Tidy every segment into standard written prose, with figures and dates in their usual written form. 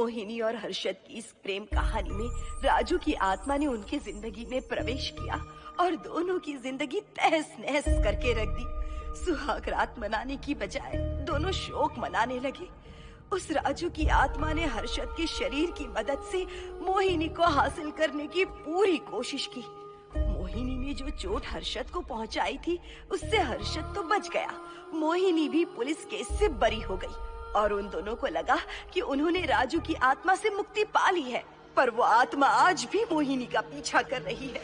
मोहिनी और हर्षद की इस प्रेम कहानी में राजू की आत्मा ने उनकी जिंदगी में प्रवेश किया और दोनों की जिंदगी तहस नहस करके रख दी। सुहाग रात मनाने की बजाय दोनों शोक मनाने लगे। उस राजू की आत्मा ने हर्षद के शरीर की मदद से मोहिनी को हासिल करने की पूरी कोशिश की। मोहिनी ने जो चोट हर्षद को पहुंचाई थी उससे हर्षद तो बच गया, मोहिनी भी पुलिस केस से बरी हो गई और उन दोनों को लगा कि उन्होंने राजू की आत्मा से मुक्ति पा ली है, पर वो आत्मा आज भी मोहिनी का पीछा कर रही है।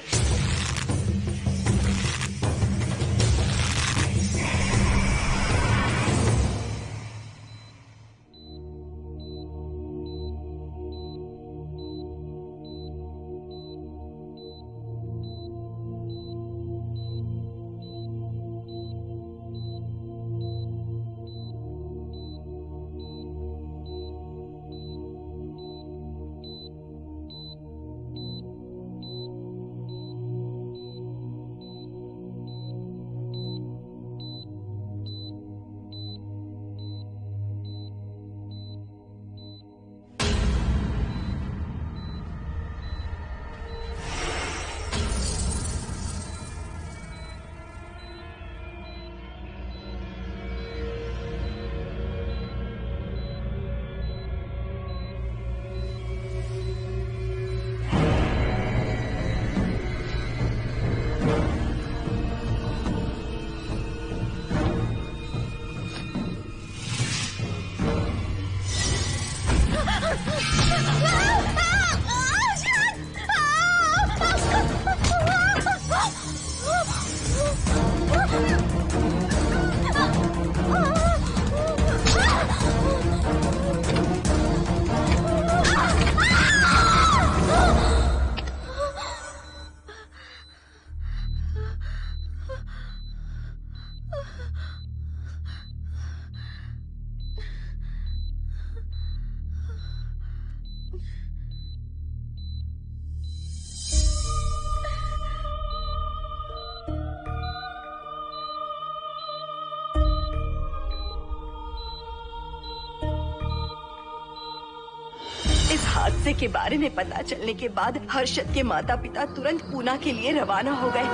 इस हादसे के बारे में पता चलने के बाद हर्षद के माता पिता तुरंत पूना के लिए रवाना हो गए।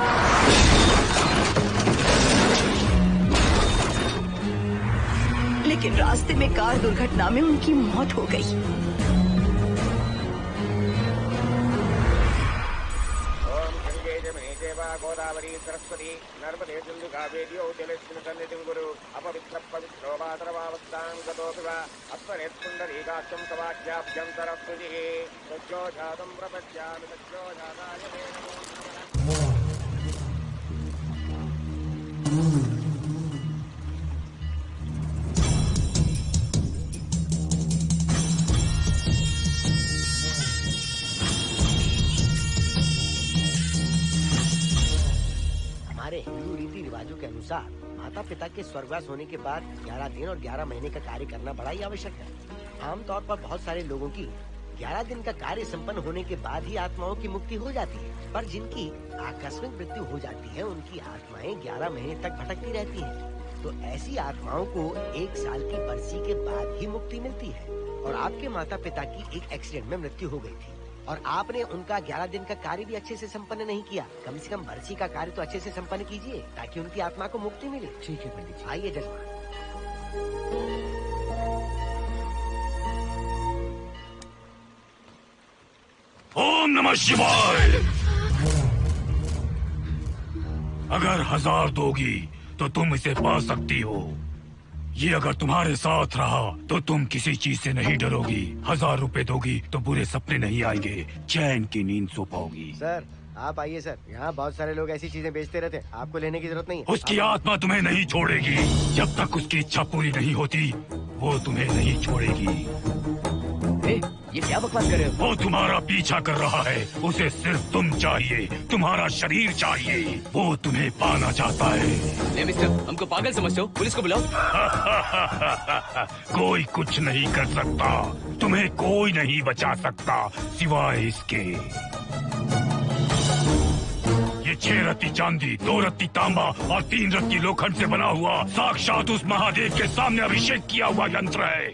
लेकिन रास्ते में कार दुर्घटना में उनकी मौत हो गई। गोदावरी सरस्वती नर्मदे सिंधु कावेरी जलेस्मिन् सन्निधिं कुरु अपवित्र पवित्रो वातरवावस्थां गतोऽपि वा अस्मरेत्पुण्डरीकाक्षं तवाख्याभ्यन्तरस्तुतिः सज्जो जातं प्रपश्यामि सज्जो जाताय ते नमो नमः। हमारे हिंदू रीति रिवाजों के अनुसार माता पिता के स्वर्गवास होने के बाद 11 दिन और 11 महीने का कार्य करना बड़ा ही आवश्यक है। आमतौर पर बहुत सारे लोगों की 11 दिन का कार्य संपन्न होने के बाद ही आत्माओं की मुक्ति हो जाती है, पर जिनकी आकस्मिक मृत्यु हो जाती है उनकी आत्माएं 11 महीने तक भटकती रहती हैं। तो ऐसी आत्माओं को 1 साल की बरसी के बाद ही मुक्ति मिलती है। और आपके माता पिता की एक एक्सीडेंट में मृत्यु हो गई थी और आपने उनका 11 दिन का कार्य भी अच्छे से संपन्न नहीं किया। कम से कम बरसी का कार्य तो अच्छे से संपन्न कीजिए ताकि उनकी आत्मा को मुक्ति मिले। ठीक है पंडित जी। आइए जजमान। ओम नमः शिवाय। अगर 1000 दोगी तो तुम इसे पा सकती हो। ये अगर तुम्हारे साथ रहा तो तुम किसी चीज से नहीं डरोगी। 1000 रुपए दोगी तो बुरे सपने नहीं आएंगे, चैन की नींद सो पाओगी। सर आप आइए सर, यहाँ बहुत सारे लोग ऐसी चीजें बेचते रहते हैं, आपको लेने की जरूरत नहीं है। उसकी आत्मा तुम्हें नहीं छोड़ेगी। जब तक उसकी इच्छा पूरी नहीं होती वो तुम्हें नहीं छोड़ेगी। ये क्या बकवास कर रहे हो? वो तुम्हारा पीछा कर रहा है, उसे सिर्फ तुम चाहिए, तुम्हारा शरीर चाहिए। वो तुम्हें पाना चाहता है। मिस्टर, हमको पागल समझते हो? पुलिस को बुलाओ। कोई कुछ नहीं कर सकता, तुम्हें कोई नहीं बचा सकता सिवाय इसके। ये 6 रत्ती चांदी, 2 रत्ती तांबा और 3 रत्ती लोखंड से बना हुआ साक्षात उस महादेव के सामने अभिषेक किया हुआ यंत्र है।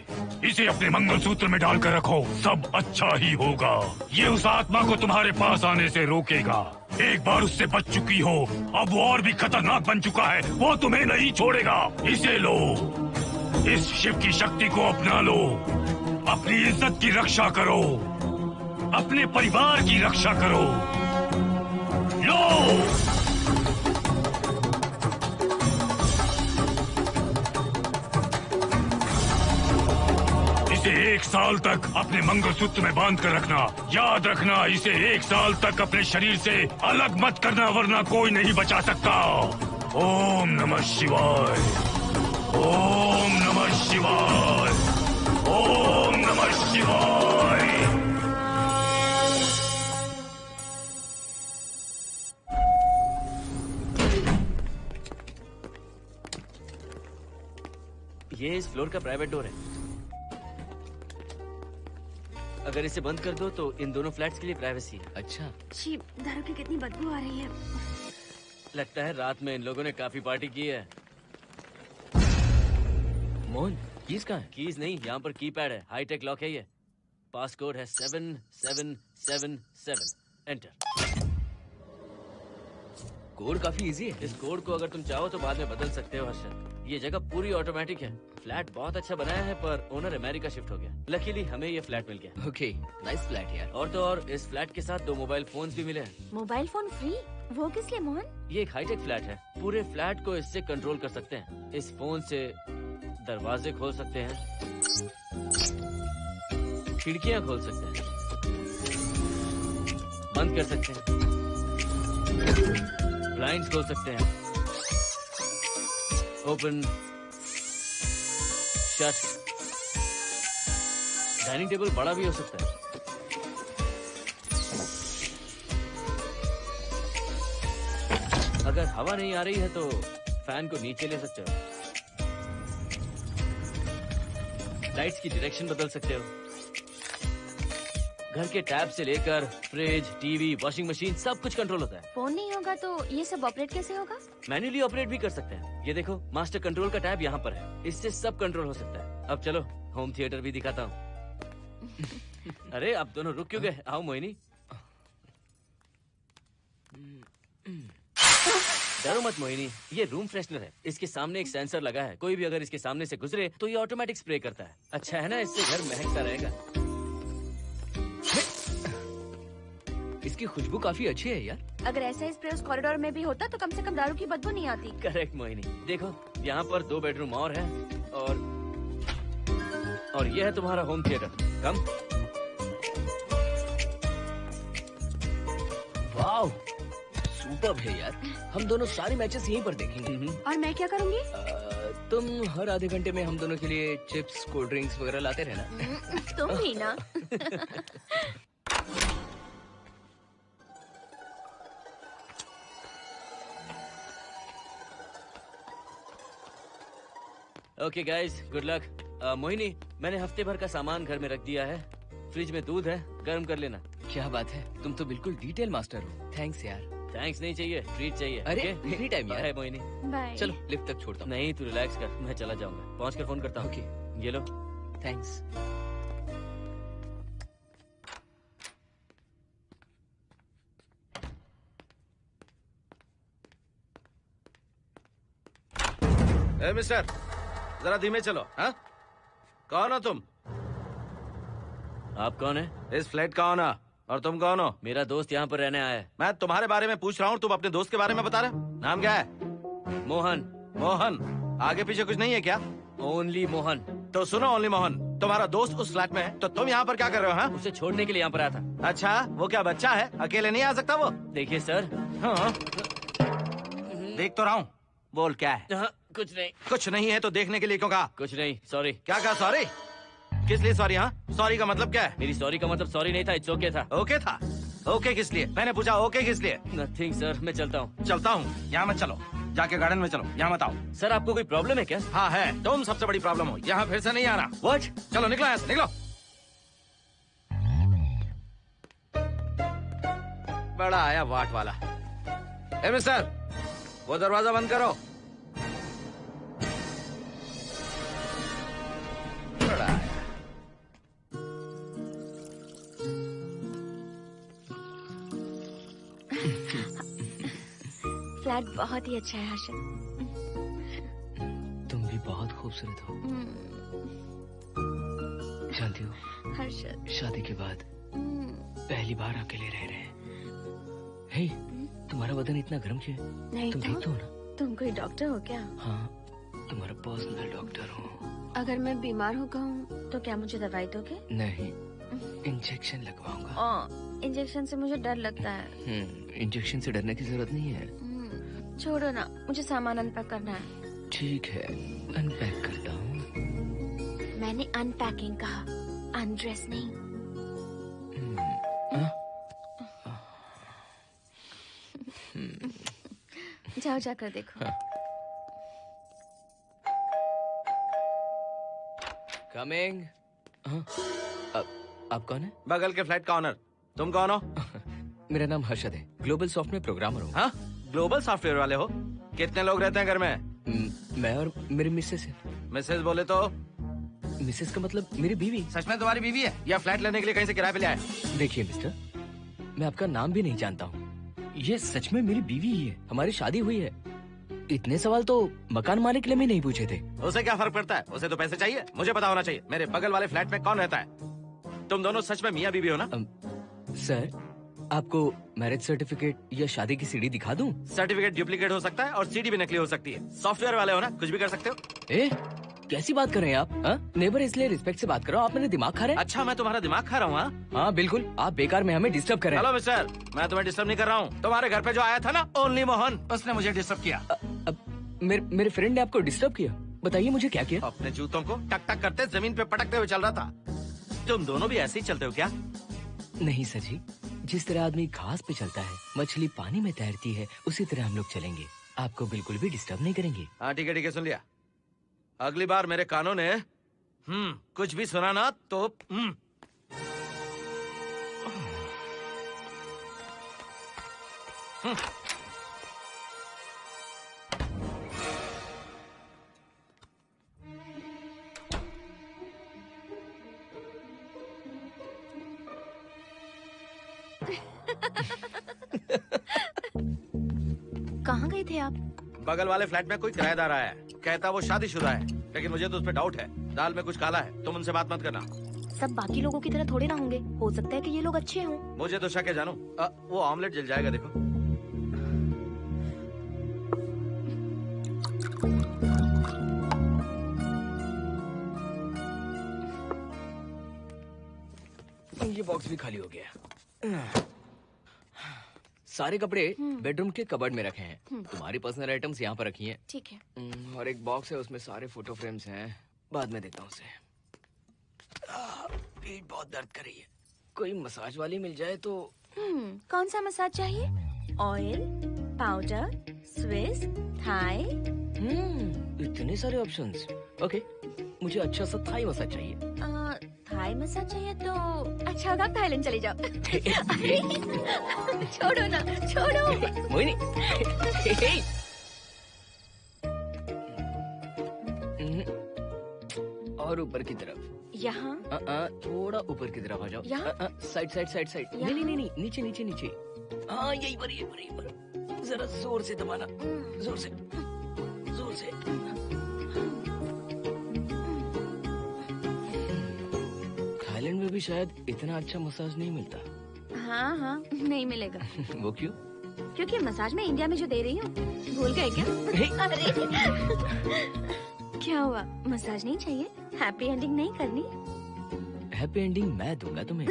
इसे अपने मंगलसूत्र में डालकर रखो, सब अच्छा ही होगा। ये उस आत्मा को तुम्हारे पास आने से रोकेगा। एक बार उससे बच चुकी हो, अब वो और भी खतरनाक बन चुका है, वो तुम्हें नहीं छोड़ेगा। इसे लो, इस शिव की शक्ति को अपना लो, अपनी इज्जत की रक्षा करो, अपने परिवार की रक्षा करो। लो, इसे 1 साल तक अपने मंगलसूत्र में बांध कर रखना। याद रखना, इसे 1 साल तक अपने शरीर से अलग मत करना, वरना कोई नहीं बचा सकता। ओम नमः शिवाय, ओम नमः शिवाय, ओम नमः शिवाय। ये इस फ्लोर का प्राइवेट डोर है। अगर इसे बंद कर दो तो इन दोनों फ्लैट्स के लिए प्राइवेसी है। अच्छा, छी, दारू की कितनी बदबू आ रही है। लगता है रात में इन लोगों ने काफी पार्टी की है। मोहन कीज कहाँ है? कीज नहीं, यहाँ पर कीपैड है, हाईटेक लॉक है ये। पास कोड है 7777। एंटर। कोड काफी इजी है। इस कोड को अगर तुम चाहो तो बाद में बदल सकते हो हर्षद। ये जगह पूरी ऑटोमेटिक है। फ्लैट बहुत अच्छा बनाया है, पर ओनर अमेरिका शिफ्ट हो गया। लकीली हमें ये फ्लैट मिल गया। ओके, नाइस फ्लैट यार। और तो और इस फ्लैट के साथ 2 मोबाइल फोन्स भी मिले हैं। Mobile phone free? वो किस लिए मोहन? ये एक हाईटेक फ्लैट है, पूरे फ्लैट को इससे कंट्रोल कर सकते हैं। इस फोन से दरवाजे खोल सकते हैं, खिड़कियां खोल सकते हैं, बंद कर सकते हैं, ब्लाइंड्स खोल सकते हैं, ओपन, शट। डाइनिंग टेबल बड़ा भी हो सकता है। अगर हवा नहीं आ रही है तो फैन को नीचे ले सकते हो। लाइट्स की डायरेक्शन बदल सकते हो। घर के टैब से लेकर फ्रिज, टीवी, वॉशिंग मशीन सब कुछ कंट्रोल होता है। फोन नहीं होगा तो ये सब ऑपरेट कैसे होगा? मैन्युअली ऑपरेट भी कर सकते हैं। ये देखो, मास्टर कंट्रोल का टैब यहाँ पर है, इससे सब कंट्रोल हो सकता है। अब चलो होम थिएटर भी दिखाता हूँ। अरे आप दोनों रुक क्यों गए? आओ मोहिनी। डरो मत मोहिनी, ये रूम फ्रेशनर है। इसके सामने एक सेंसर लगा है, कोई भी अगर इसके सामने से गुजरे तो ये ऑटोमेटिक स्प्रे करता है। अच्छा है ना, इससे घर महकता रहेगा। इसकी खुशबू काफी अच्छी है यार। अगर ऐसा स्प्रे उस कॉरिडोर में भी होता तो कम से कम दारू की बदबू नहीं आती। करेक्ट मोहिनी। देखो यहाँ पर 2 बेडरूम और है, और ये है तुम्हारा होम थिएटर। कम। वाओ, सुपर्ब है यार। हम दोनों सारे मैचेस यहीं पर देखेंगे। और मैं क्या करूँगी? तुम हर आधे घंटे में हम दोनों के लिए चिप्स, कोल्ड ड्रिंक्स वगैरह लाते रहना। तुम भी ना। Okay guys, good luck. Mohini, मैंने हफ्ते भर का सामान घर में रख दिया है। फ्रिज में दूध है, गर्म कर लेना। क्या बात है, तुम तो बिल्कुल डिटेल मास्टर हो। थैंक्स यार। थैंक्स नहीं चाहिए, ट्रीट चाहिए। अरे okay? एनी टाइम यार। बाय मोहिनी। बाय। चलो लिफ्ट तक छोड़ता हूँ। नहीं, तू रिलैक्स कर, मैं चला जाऊंगा। पहुंच कर फोन करता हूँ। ओके, ये लो। थैंक्स। ए मिस्टर, जरा धीमे चलो। हाँ, कौन हो तुम? आप कौन है? इस फ्लैट का ओनर। और तुम कौन हो? मेरा दोस्त यहाँ पर रहने आया है। मैं तुम्हारे बारे में पूछ रहा हूँ, तुम अपने दोस्त के बारे में बता रहे हो। नाम क्या है? मोहन। मोहन? आगे पीछे कुछ नहीं है क्या? ओनली मोहन। तो सुनो ओनली मोहन, तुम्हारा दोस्त उस फ्लैट में है, तो तुम यहाँ पर क्या कर रहे हो? हाँ? उसे छोड़ने के लिए यहाँ पर आया था। अच्छा, वो क्या बच्चा है? अकेले नहीं आ सकता वो? देखिए सर। हाँ, देख तो रहा हूँ। बोल क्या है? हाँ, कुछ नहीं। कुछ नहीं है तो देखने के लिए क्यों कहा? कुछ नहीं, सॉरी। क्या कहा? सॉरी? किस लिए सॉरी? हाँ, सॉरी का मतलब क्या है? मेरी सॉरी का मतलब सॉरी नहीं था, इट्स ओके था। ओके था? ओके किस लिए? मैंने पूछा ओके किस लिए? नथिंग सर, मैं चलता हूँ। चलता हूँ? यहाँ मत चलो, जाके गार्डन में चलो। यहाँ मत आओ। सर आपको कोई प्रॉब्लम है क्या? हाँ है, तुम सबसे बड़ी प्रॉब्लम हो। यहाँ फिर से नहीं आना। व्हाट? चलो निकलो यहाँ से, निकलो। बड़ा आया वाट वाला। ए मिस्टर, वो दरवाजा बंद करो। बड़ा आया। बहुत ही अच्छा है हर्षद। तुम भी बहुत खूबसूरत हो। जानती हो, हर्षद, शादी के बाद पहली बार अकेले रह रहे हैं। हे, तुम्हारा बदन इतना गर्म क्यों है? नहीं तुम तो? ठीक तो हो ना? तुम कोई डॉक्टर हो क्या? हाँ, तुम्हारा पर्सनल डॉक्टर हूँ। अगर मैं बीमार हो गऊँ तो क्या मुझे दवाई दोगे? नहीं, इंजेक्शन लगवाऊंगा। इंजेक्शन से मुझे डर लगता है। इंजेक्शन से डरने की जरूरत नहीं है। छोड़ो ना, मुझे सामान अनपैक करना है। ठीक है, अनपैक करता हूँ। मैंने अनपैकिंग कहा, अनड्रेस नहीं। जाओ जाकर देखो। कमिंग। आप कौन है? बगल के फ्लैट का ऑनर। तुम कौन हो? मेरा नाम हर्षद है, ग्लोबल सॉफ्ट में प्रोग्रामर हूँ। हाँ, ग्लोबल सॉफ्टवेयर वाले हो? कितने लोग रहते हैं घर में? मैं और मेरी मिसेस है। मिसेस बोले तो? मिसेस का मतलब मेरी बीवी। सच में तुम्हारी बीवी है या फ्लैट लेने के लिए कहीं से किराए पे ले आए? देखिए मिस्टर, मैं आपका नाम भी नहीं जानता हूँ। ये सच में मेरी बीवी ही है, हमारी शादी हुई है। इतने सवाल तो मकान मालिक ने भी नहीं पूछे थे। उसे क्या फर्क पड़ता है? उसे तो पैसे चाहिए, मुझे पता होना चाहिए। मेरे बगल वाले फ्लैट में कौन रहता है? तुम दोनों सच में मियाँ बीवी हो ना? सर, आपको मैरिज सर्टिफिकेट या शादी की सीडी दिखा दूं? सर्टिफिकेट डुप्लीकेट हो सकता है और सीडी भी नकली हो सकती है। सॉफ्टवेयर वाले हो ना, कुछ भी कर सकते हो। ए, कैसी बात कर रहे हैं आप? नेबर, इसलिए रिस्पेक्ट से बात करो। आप मेरे दिमाग खा रहे हैं? अच्छा, मैं तुम्हारा दिमाग खा रहा हूँ? हाँ बिल्कुल, आप बेकार में हमें डिस्टर्ब कर रहे हैं। हेलो मिस्टर, मैं तुम्हें डिस्टर्ब नहीं कर रहा हूँ। तुम्हारे घर पे जो आया था ना, ओनली मोहन, उसने मुझे डिस्टर्ब किया। मेरे फ्रेंड ने आपको डिस्टर्ब किया? बताइए मुझे क्या किया? अपने जूतों को टक टक करते जमीन पे पटकते हुए चल रहा था। तुम दोनों भी ऐसे ही चलते हो क्या? नहीं सर जी, जिस तरह आदमी घास पे चलता है, मछली पानी में तैरती है, उसी तरह हम लोग चलेंगे। आपको बिल्कुल भी डिस्टर्ब नहीं करेंगे। हाँ ठीक है, सुन लिया। अगली बार मेरे कानों ने कुछ भी सुना ना तो कहाँ गए थे आप? बगल वाले फ्लैट में कोई किराएदार आया है, कहता वो शादीशुदा है, लेकिन मुझे तो उस पर डाउट है। दाल में कुछ काला है, तुम उनसे बात मत करना। सब बाकी लोगों की तरह थोड़े ना होंगे, हो सकता है कि ये लोग अच्छे हों। मुझे तो शक है जानू। वो ऑमलेट जल जाएगा, देखो। ये बॉक्स भी खाली हो गया। सारे कपड़े बेडरूम के कबर्ड में रखे हैं। तुम्हारी पर्सनल आइटम्स यहाँ पर रखी हैं। ठीक है। और एक बॉक्स है, उसमें सारे फोटो फ्रेम्स हैं। बाद में देता हूँ उसे। पीठ बहुत दर्द कर रही है, कोई मसाज वाली मिल जाए तो। कौन सा मसाज चाहिए? Oil, powder, Swiss, Thai? इतने सारे ऑप्शंस। ओके, मुझे अच्छा सा थाई मसाज चाहिए। थाई मसाज चाहिए तो अच्छा होगा थाईलैंड चले जाओ। छोड़ो ना, छोड़ो। मोहिनी। और ऊपर की तरफ। यहाँ? थोड़ा ऊपर की तरफ आ जाओ। यहाँ? Side side side side. नहीं नहीं नहीं, नीचे नीचे नीचे। हाँ यही पर, यही पर, यही पर। जरा जोर से दबाना, जोर से, जोर से। थाईलैंड में भी शायद इतना अच्छा मसाज नहीं मिलता। हाँ हाँ, नहीं मिलेगा। वो क्यों? क्योंकि मसाज मैं इंडिया में जो दे रही हूँ, भूल गए क्या? अरे क्या हुआ, मसाज नहीं चाहिए? हैप्पी एंडिंग नहीं करनी? हैप्पी एंडिंग मैं दूंगा तुम्हें।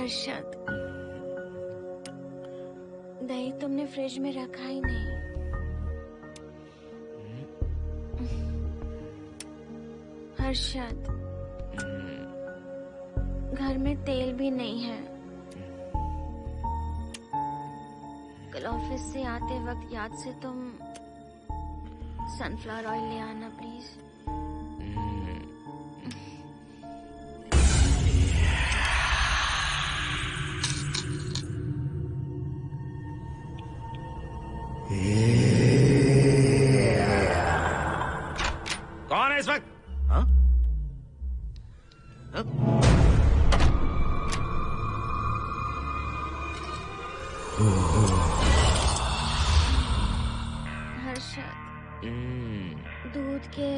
हर्षद, दही तुमने फ्रिज में रखा ही नहीं। हर्षद, घर में तेल भी नहीं है। कल ऑफिस से आते वक्त याद से तुम सनफ्लावर ऑयल ले आना प्लीज। कौन है इस वक्त? हाँ? हाँ? हर्षद, दूध के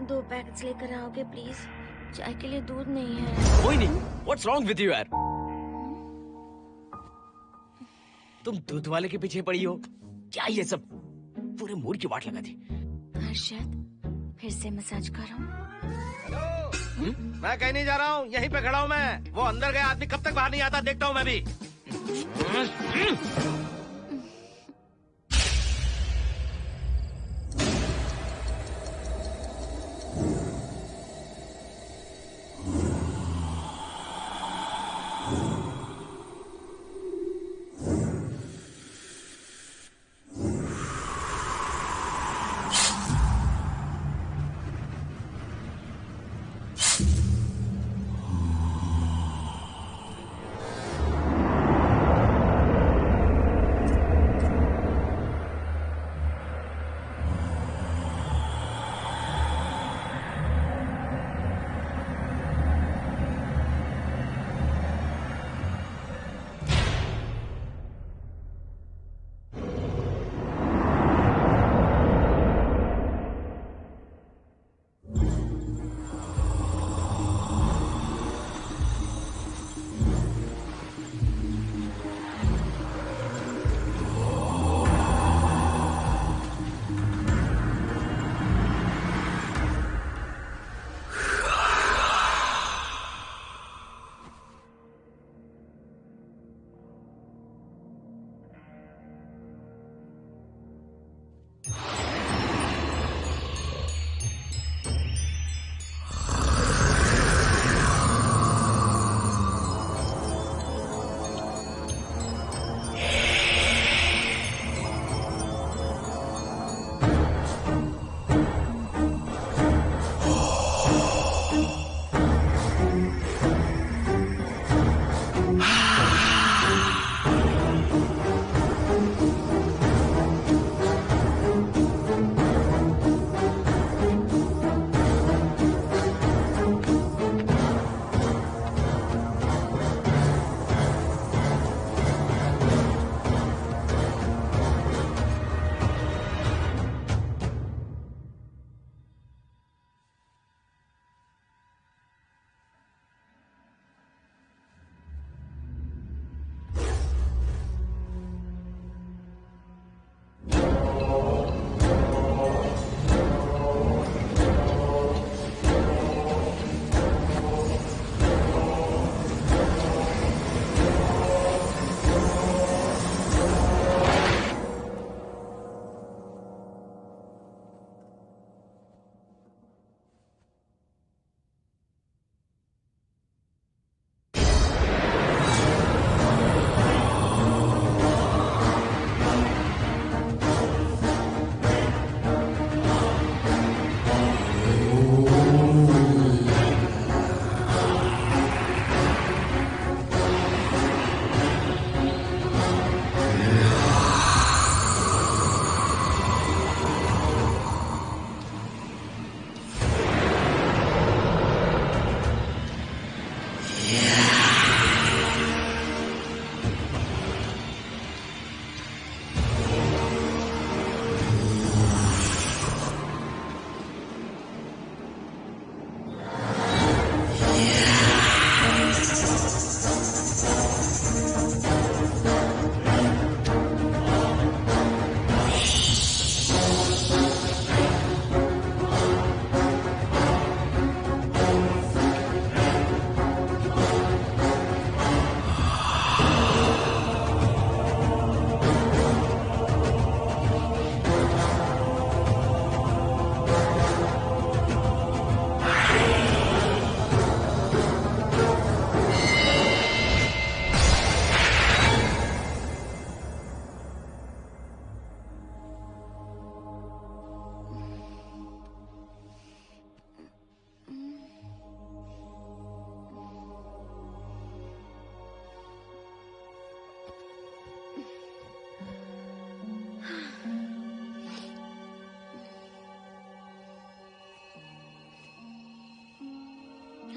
2 पैकेट्स लेकर आओगे प्लीज? चाय के लिए दूध नहीं है। कोई नहीं। What's wrong with you यार? तुम दूध वाले के पीछे पड़ी हो? क्या ये सब? पूरे मूड की वाट लगा दी। हर्षद, फिर से मसाज करो। मैं कहीं नहीं जा रहा हूँ, यहीं पे खड़ा हूँ मैं। वो अंदर गया आदमी कब तक बाहर नहीं आता, देखता हूँ मैं भी।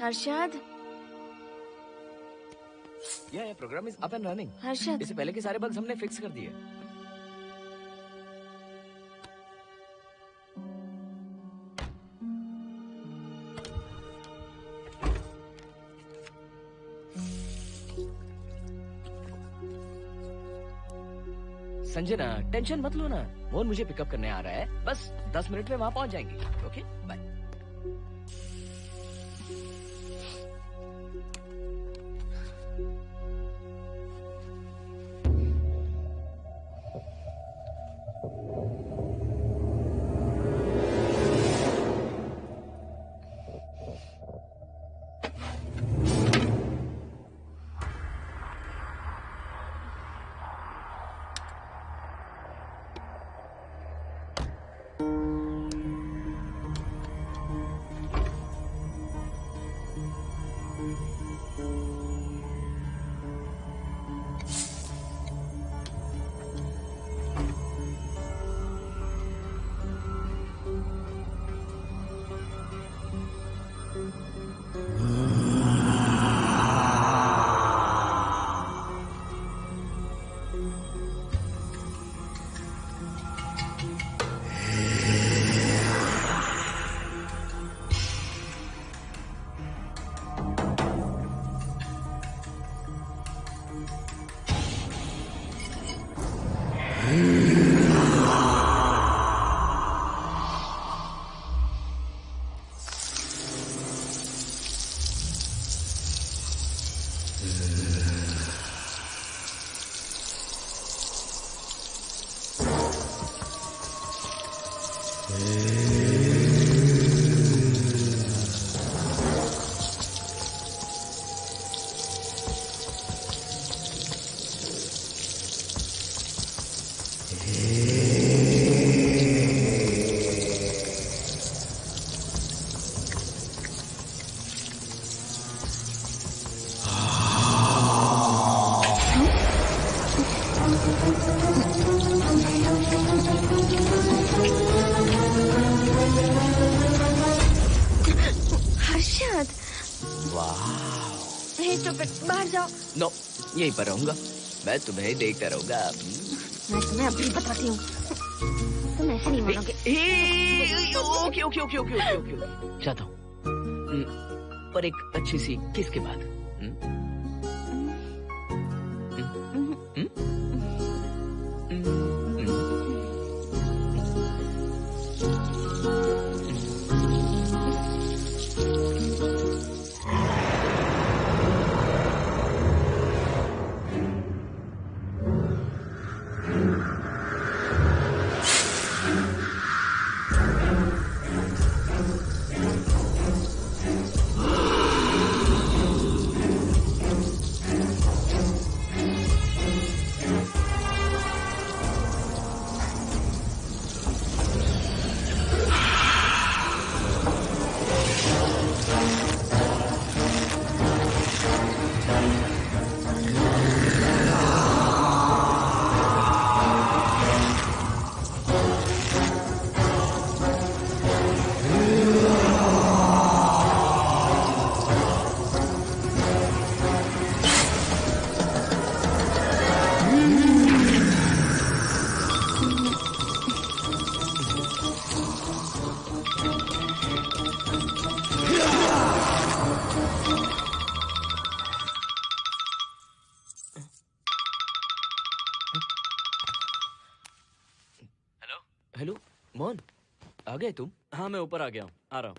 हर्षद, ये program is up and running. Harshad, इससे पहले के सारे बग्स हमने फिक्स कर दिए। संजना, टेंशन मत लो ना, मोहन मुझे पिकअप करने आ रहा है, बस 10 मिनट में वहां पहुंच जाएंगे। Okay bye. बाहर जाओ। नो, यहीं पर रहूंगा, मैं तुम्हें देखता रहूंगा। मैं तुम्हें अभी बताती हूँ, तुम ऐसे नहीं मानोगे। Okay okay okay okay okay okay, चाहता हूँ, पर एक अच्छी सी किस के बाद। हेलो मोहन, आ गए तुम? हाँ मैं ऊपर आ गया हूँ, आ रहा हूँ।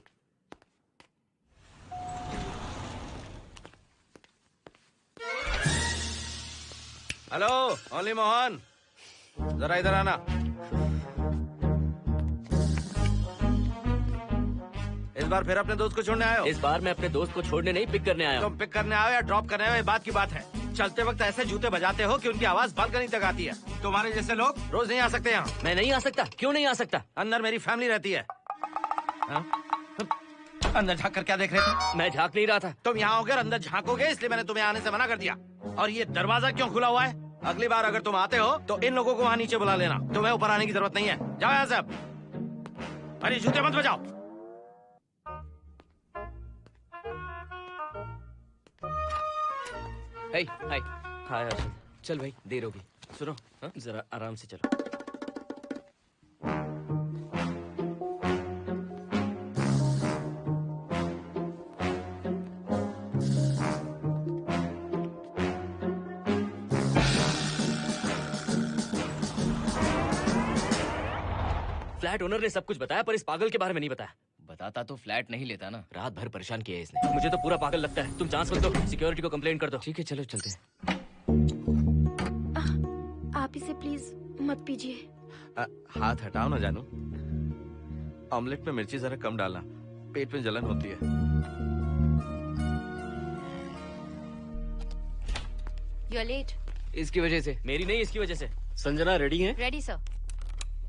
हेलो ओनली मोहन, जरा इधर आना। इस बार फिर अपने दोस्त को छोड़ने आए हो? इस बार मैं अपने दोस्त को छोड़ने नहीं, पिक करने आया हूँ। तुम पिक करने आए हो या ड्रॉप करने आए हो, ये बात की बात है। चलते वक्त ऐसे जूते बजाते हो कि उनकी आवाज बालकनी तक आती है। तुम्हारे जैसे लोग रोज नहीं आ सकते यहाँ। मैं नहीं आ सकता, क्यों नहीं आ सकता? अंदर मेरी फैमिली रहती है। अंदर झाँक कर क्या देख रहे थे? मैं झाँक नहीं रहा था। तुम यहाँ होकर अंदर झाँकोगे, इसलिए मैंने तुम्हें आने से मना कर दिया। और ये दरवाजा क्यों खुला हुआ है? अगली बार अगर तुम आते हो तो इन लोगों को वहाँ नीचे बुला लेना, तुम्हें ऊपर आने की जरूरत नहीं है। जाओ यहाँ से अब। अरे जूते मत बजाओ। हाय हाय। हाय हर्षद। चल भाई, देर होगी। सुनो, हाँ? जरा आराम से चलो। फ्लैट ओनर ने सब कुछ बताया, पर इस पागल के बारे में नहीं बताया। बताता तो फ्लैट नहीं लेता ना। रात भर परेशान किया है इसने। मुझे तो पूरा पागल लगता है। तुम चांस मत दो, सिक्योरिटी को कंप्लेंट कर दो। ठीक है, चलो चलते हैं। आप इसे प्लीज मत पीजिए। हाथ हटाओ ना जानू। ऑमलेट में मिर्ची जरा कम डालना, पेट में जलन होती है। You are late. इसकी वजह से। मेरी नहीं, इसकी वजह से। संजना रेडी है? Ready sir.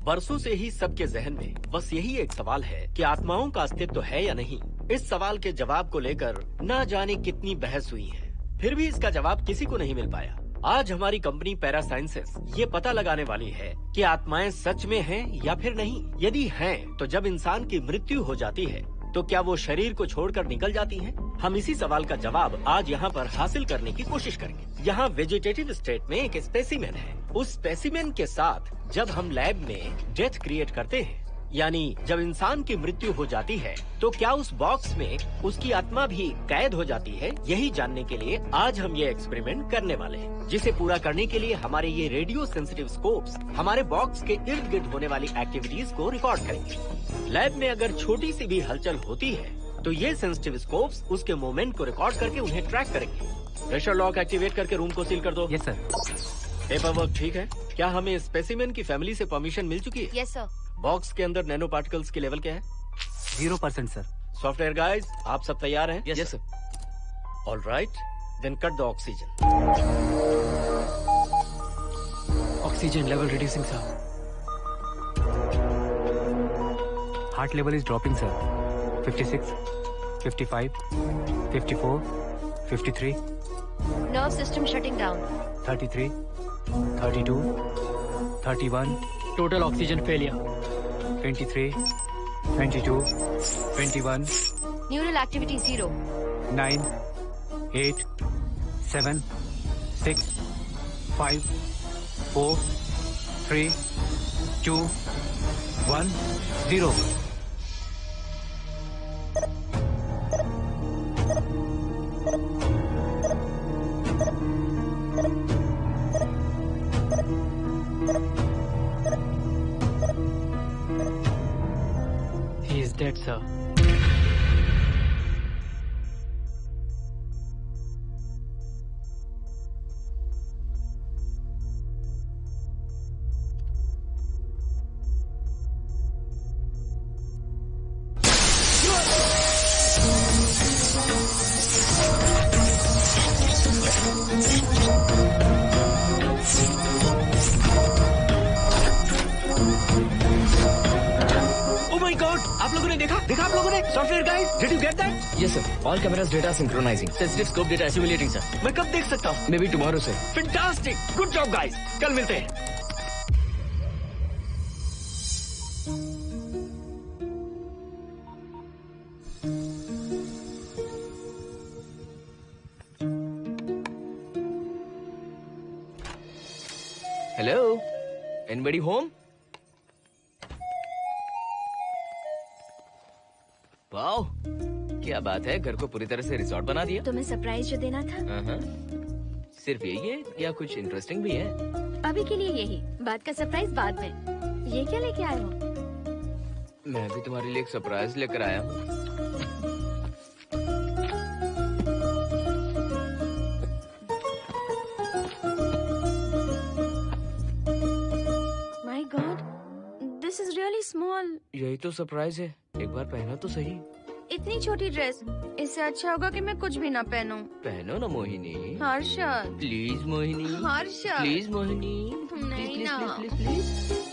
बरसों से ही सबके जहन में बस यही एक सवाल है कि आत्माओं का अस्तित्व है या नहीं। इस सवाल के जवाब को लेकर ना जाने कितनी बहस हुई है, फिर भी इसका जवाब किसी को नहीं मिल पाया। आज हमारी कंपनी पैरा साइंसेस ये पता लगाने वाली है कि आत्माएं सच में हैं या फिर नहीं। यदि हैं, तो जब इंसान की मृत्यु हो जाती है तो क्या वो शरीर को छोड़कर निकल जाती हैं? हम इसी सवाल का जवाब आज यहाँ पर हासिल करने की कोशिश करेंगे। यहाँ वेजिटेटिव स्टेट में एक स्पेसिमेन है। उस स्पेसिमेन के साथ जब हम लैब में डेथ क्रिएट करते हैं, यानी जब इंसान की मृत्यु हो जाती है, तो क्या उस बॉक्स में उसकी आत्मा भी कैद हो जाती है? यही जानने के लिए आज हम ये एक्सपेरिमेंट करने वाले हैं, जिसे पूरा करने के लिए हमारे ये रेडियो सेंसिटिव स्कोप्स हमारे बॉक्स के इर्द गिर्द होने वाली एक्टिविटीज को रिकॉर्ड करेंगे। लैब में अगर छोटी सी भी हलचल होती है तो ये सेंसिटिव स्कोप्स उसके मूवमेंट को रिकॉर्ड करके उन्हें ट्रैक करेंगे। प्रेशर लॉक एक्टिवेट करके रूम को सील कर दो। Yes sir. पेपर वर्क ठीक है? क्या हमें स्पेसिमेन की फैमिली से परमिशन मिल चुकी है? Yes sir. बॉक्स के अंदर नैनो पार्टिकल्स की लेवल क्या है? 0% सर। सॉफ्टवेयर गाइस, आप सब तैयार हैं? Yes sir. All right, then cut the oxygen. Oxygen level reducing sir. Heart level is dropping sir. 56, 55, 54, 53, nerve system shutting down. 33, 32, 31. Total oxygen failure. 23, 22, 21. Neural activity 0। 9, 8, 7, 6, 5, 4, 3, 2, 1, 0. He is dead, sir. आप लोगों ने देखा आप लोगों ने? Software guys, did you get that? Yes, sir. All cameras data synchronizing. Sensitive scope data simulating sir. मैं कब देख सकता हूँ? Maybe tomorrow, sir. Fantastic, good job guys, कल मिलते हैं। Hello? Anybody home? वाओ, क्या बात है, घर को पूरी तरह से रिसोर्ट बना दिया। तुम्हें सरप्राइज जो देना था। सिर्फ यही है या कुछ इंटरेस्टिंग भी है? अभी के लिए यही, बाद का सरप्राइज बाद में। ये क्या लेके आए हो? मैं भी तुम्हारे लिए एक सरप्राइज लेकर आया हूँ। My God, this is really small. यही तो सरप्राइज है, एक बार पहना तो सही। इतनी छोटी ड्रेस, इससे अच्छा होगा कि मैं कुछ भी ना पहनूं। पहनो ना मोहिनी। हर्षद, प्लीज मोहिनी। हर्षद, प्लीज मोहिनी। नहीं प्लीज ना। Please please please.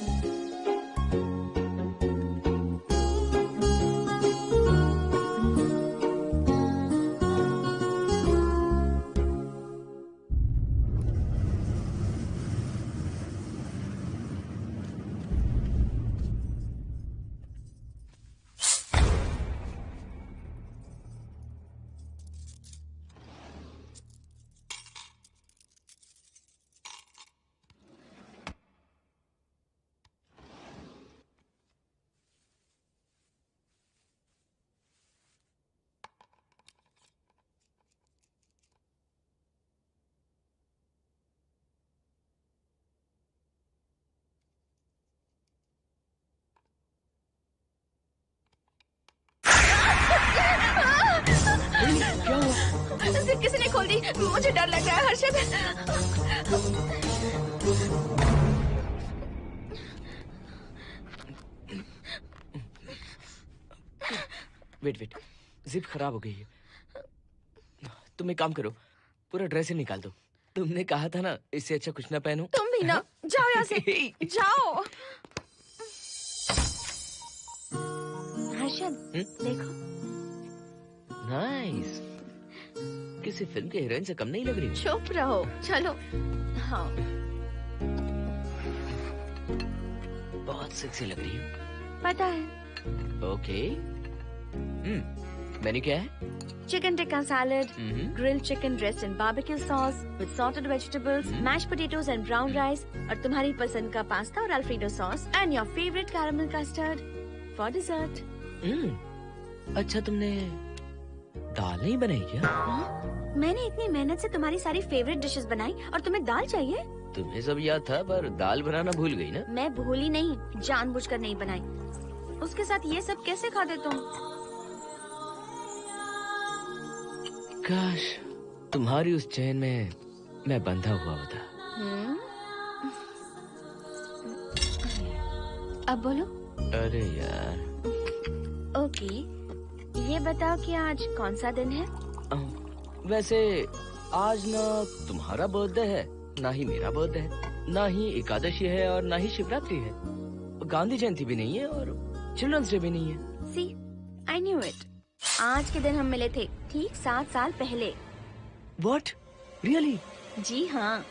जिप किसी ने खोल दी, मुझे डर लग रहा है हर्षद। वेट, जिप खराब हो गई है। तुम एक काम करो, पूरा ड्रेस ही निकाल दो। तुमने कहा था ना इससे अच्छा कुछ ना पहनो। तुम भी ना, जाओ यहाँ से, जाओ। हर्षद, देखो। नाइस। किसी फिल्म के हीरोइन से कम नहीं लग रही। चुप रहो, चलो। हाँ, बहुत सेक्सी लग रही हो। पता है। ओके। मेन्यू क्या है? Chicken tikka salad, grilled chicken dressed in barbecue sauce with salted vegetables, mashed potatoes and brown rice, और तुम्हारी पसंद का पास्ता और alfredo sauce, and your favorite caramel custard for dessert. अच्छा, तुमने दाल नहीं बनाई क्या? मैंने इतनी मेहनत से तुम्हारी सारी फेवरेट डिशेस बनाई और तुम्हें दाल चाहिए? तुम्हें सब याद था पर दाल बनाना भूल गई ना? मैं भूली नहीं, जानबूझकर नहीं बनाई। उसके साथ ये सब कैसे खाते तुम? काश तुम्हारी उस चैन में मैं बंधा हुआ होता। अब बोलो। अरे यार। ओके, ये बताओ कि आज कौन सा दिन है? वैसे आज ना तुम्हारा बर्थडे है, ना ही मेरा बर्थडे है, ना ही एकादशी है और ना ही शिवरात्रि है, गांधी जयंती भी नहीं है और चिल्ड्रंस डे भी नहीं है। सी, आई न्यू इट। आज के दिन हम मिले थे, ठीक 7 साल पहले। What? Really? जी हाँ।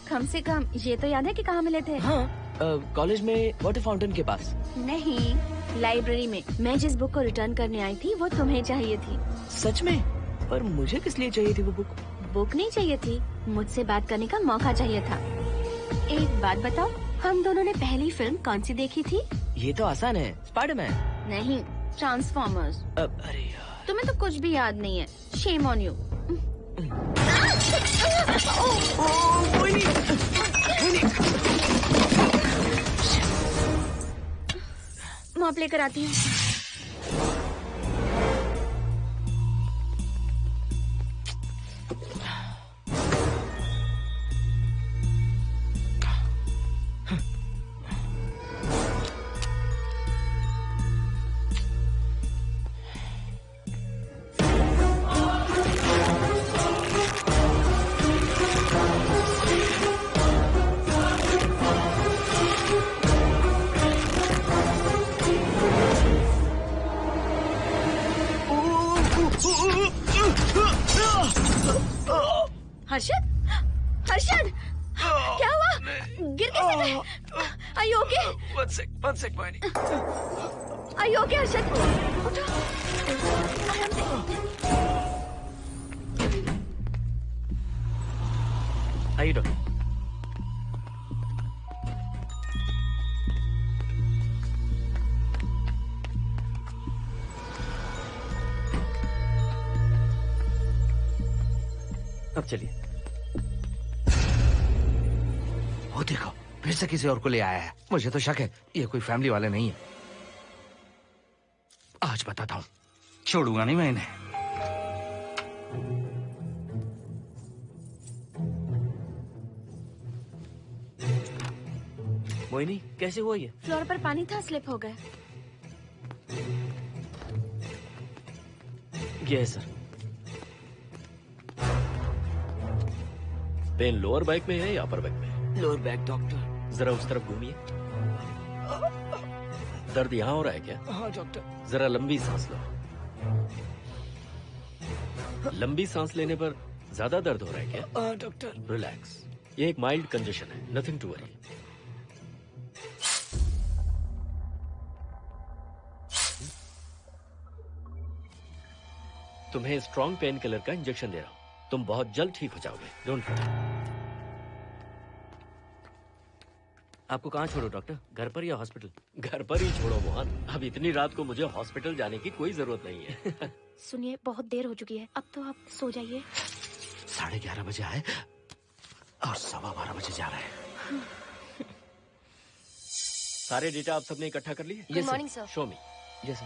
कम से कम ये तो याद है कि कहाँ मिले थे? हाँ, कॉलेज में वाटर फाउंटेन के पास। नहीं, लाइब्रेरी में। मैं जिस बुक को रिटर्न करने आई थी वो तुम्हें चाहिए थी। सच में? पर मुझे किस लिए चाहिए थी वो बुक? बुक नहीं चाहिए थी, मुझसे बात करने का मौका चाहिए था। एक बात बताओ, हम दोनों ने पहली फिल्म कौन सी देखी थी? ये तो आसान है, स्पाइडरमैन। नहीं, ट्रांसफॉर्मर्स। अरे यार, तुम्हें तो कुछ भी याद नहीं है। Shame on you. मॉप लेकर आती हूँ। हर्षद, हर्षद, क्या हुआ? गिर कैसे गए? Are you okay? One sec, Moini. Are you okay, Harshad? उठो। आराम से। आइए डॉक्टर। अब चलिए। वो देखो, फिर से किसी और को ले आया है। मुझे तो शक है ये कोई फैमिली वाले नहीं है। आज बताता हूँ, छोड़ूंगा नहीं मैं इन्हें। मोहिनी, कैसे हुआ ये? फ्लोर पर पानी था, स्लिप हो गए। ये है सर। पेन लोअर बैक में है या अपर बैक में? Lower back doctor. जरा उस तरफ घूमिए। दर्द यहाँ हो रहा है क्या? हाँ डॉक्टर। जरा लंबी सांस लो। लंबी सांस लेने पर ज्यादा दर्द हो रहा है क्या? हाँ डॉक्टर। रिलैक्स, ये एक माइल्ड कंजेशन है, नथिंग टू वरी। तुम्हें स्ट्रॉन्ग पेन किलर का इंजेक्शन दे रहा हूं, तुम बहुत जल्द ठीक हो जाओगे, डोंट वरी। आपको कहाँ छोड़ो डॉक्टर, घर पर या हॉस्पिटल? घर पर ही छोड़ो मोहन, अब इतनी रात को मुझे हॉस्पिटल जाने की कोई जरूरत नहीं है। सुनिए, बहुत देर हो चुकी है, अब तो आप सो जाइए। 11:30 बजे आए और 12:15 बजे जा रहे हैं। सारे डेटा आप सबने इकट्ठा कर लिए? Good morning sir. Show me. Yes sir.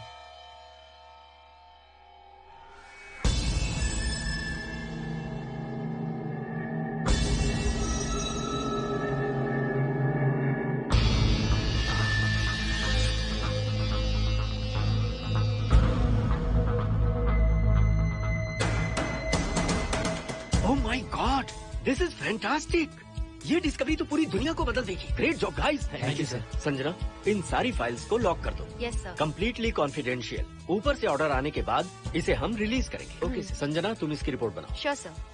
This is fantastic. ये डिस्कवरी तो पूरी दुनिया को बदल देगी। Great job guys. Thank you sir. Sanjana, इन सारी फाइल्स को लॉक कर दो। Yes sir. Completely confidential. ऊपर से ऑर्डर आने के बाद इसे हम रिलीज करेंगे। Okay sir. संजना, तुम इसकी रिपोर्ट बनाओ। Sure sir.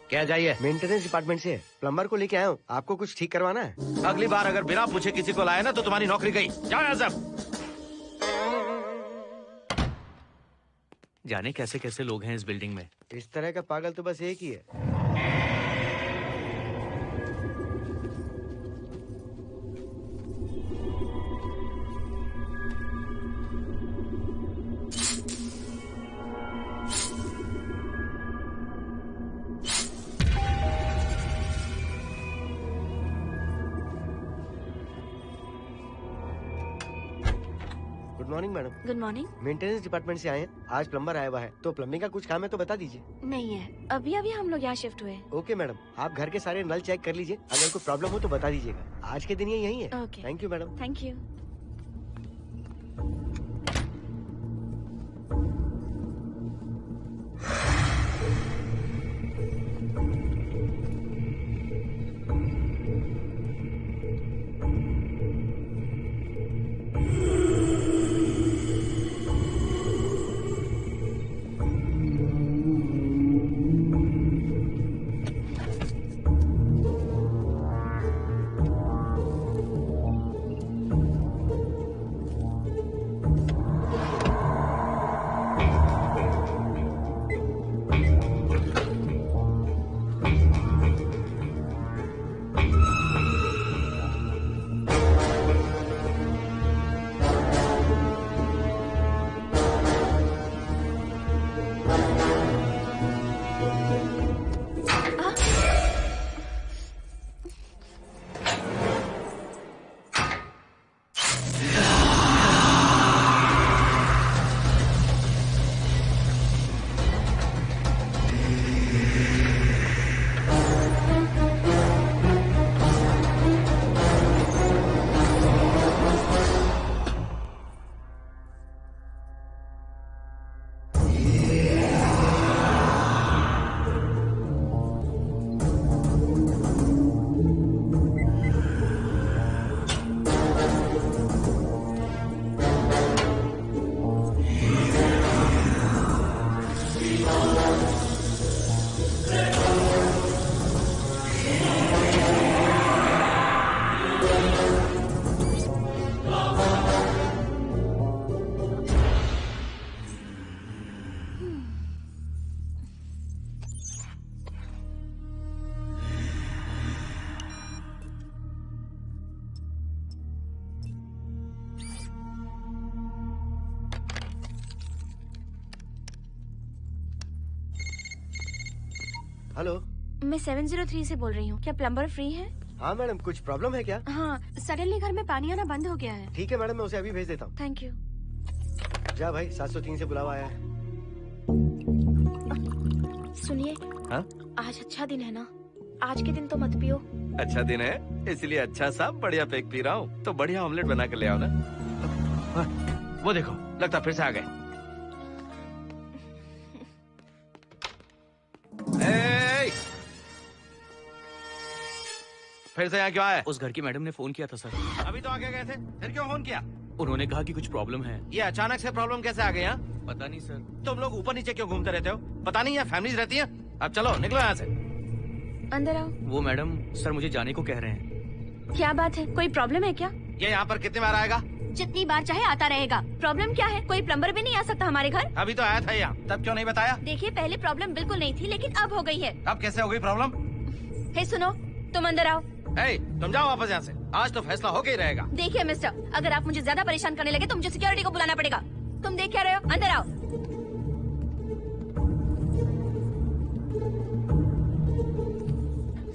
क्या चाहिए? मेंटेनेंस डिपार्टमेंट से प्लम्बर को लेके आया हूँ। आपको कुछ ठीक करवाना है? अगली बार अगर बिना पूछे किसी को लाए ना तो तुम्हारी नौकरी गई। जाओ यहाँ सब। जाने कैसे कैसे लोग हैं इस बिल्डिंग में। इस तरह का पागल तो बस एक ही है। Good morning madam. Good morning. Maintenance department से आए हैं। आज प्लम्बर आया हुआ है, तो प्लम्बिंग का कुछ काम है तो बता दीजिए। नहीं है, अभी अभी हम लोग यहाँ शिफ्ट हुए। ओके मैडम, आप घर के सारे नल चेक कर लीजिए, अगर कोई प्रॉब्लम हो तो बता दीजिएगा। आज के दिन ये यही है। Okay. Thank you madam. Thank you. Hello, मैं 703 से बोल रही हूँ। क्या प्लम्बर फ्री है? हाँ मैडम, कुछ प्रॉब्लम है क्या? हाँ, सडनली घर में पानी आना बंद हो गया है। ठीक है मैडम, मैं उसे अभी भेज देता हूँ। Thank you. जा भाई, 703 से बुलावा आया है। सुनिए, हाँ? आज अच्छा दिन है ना, आज के दिन तो मत पियो। अच्छा दिन है, इसलिए अच्छा सा बढ़िया पैक पी रहा हूँ, तो बढ़िया ऑमलेट बना कर ले आओ ना। वो देखो, लगता फिर से आ गए। फिर से यहाँ क्यों आए? उस घर की मैडम ने फोन किया था सर। अभी तो आगे गए थे, फिर क्यों फोन किया? उन्होंने कहा कि कुछ प्रॉब्लम है। ये अचानक से प्रॉब्लम कैसे आ गई यहाँ? पता नहीं सर। तुम लोग ऊपर नीचे क्यों घूमते रहते हो? पता नहीं यहाँ फैमिलीज रहती हैं? अब चलो निकलो यहाँ से। अंदर आओ। वो मैडम सर मुझे जाने को कह रहे हैं। क्या बात है, कोई प्रॉब्लम है क्या? ये यहाँ पर कितनी बार आएगा? जितनी बार चाहे आता रहेगा। प्रॉब्लम क्या है? कोई प्लम्बर भी नहीं आ सकता हमारे घर? अभी तो आया था यहाँ, तब क्यों नहीं बताया? देखिए, पहले प्रॉब्लम बिल्कुल नहीं थी, लेकिन अब हो गई है। अब कैसे हो गई प्रॉब्लम? हे सुनो, तुम अंदर आओ। तुम जाओ वापस यहाँ से, आज तो फैसला होके ही रहेगा। देखिए मिस्टर, अगर आप मुझे ज्यादा परेशान करने लगे तो मुझे सिक्योरिटी को बुलाना पड़ेगा। तुम देख क्या रहे हो? अंदर आओ।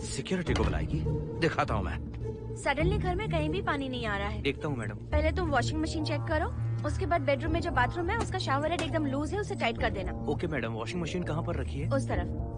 सिक्योरिटी को बुलाएगी? दिखाता हूँ मैं। सडनली घर में कहीं भी पानी नहीं आ रहा है। देखता हूँ मैडम। पहले तुम वॉशिंग मशीन चेक करो, उसके बाद बेडरूम में जो बाथरूम है उसका शावर हेड एकदम लूज है, उसे टाइट कर देना। ओके मैडम, वॉशिंग मशीन कहाँ पर रखी है? उस तरफ।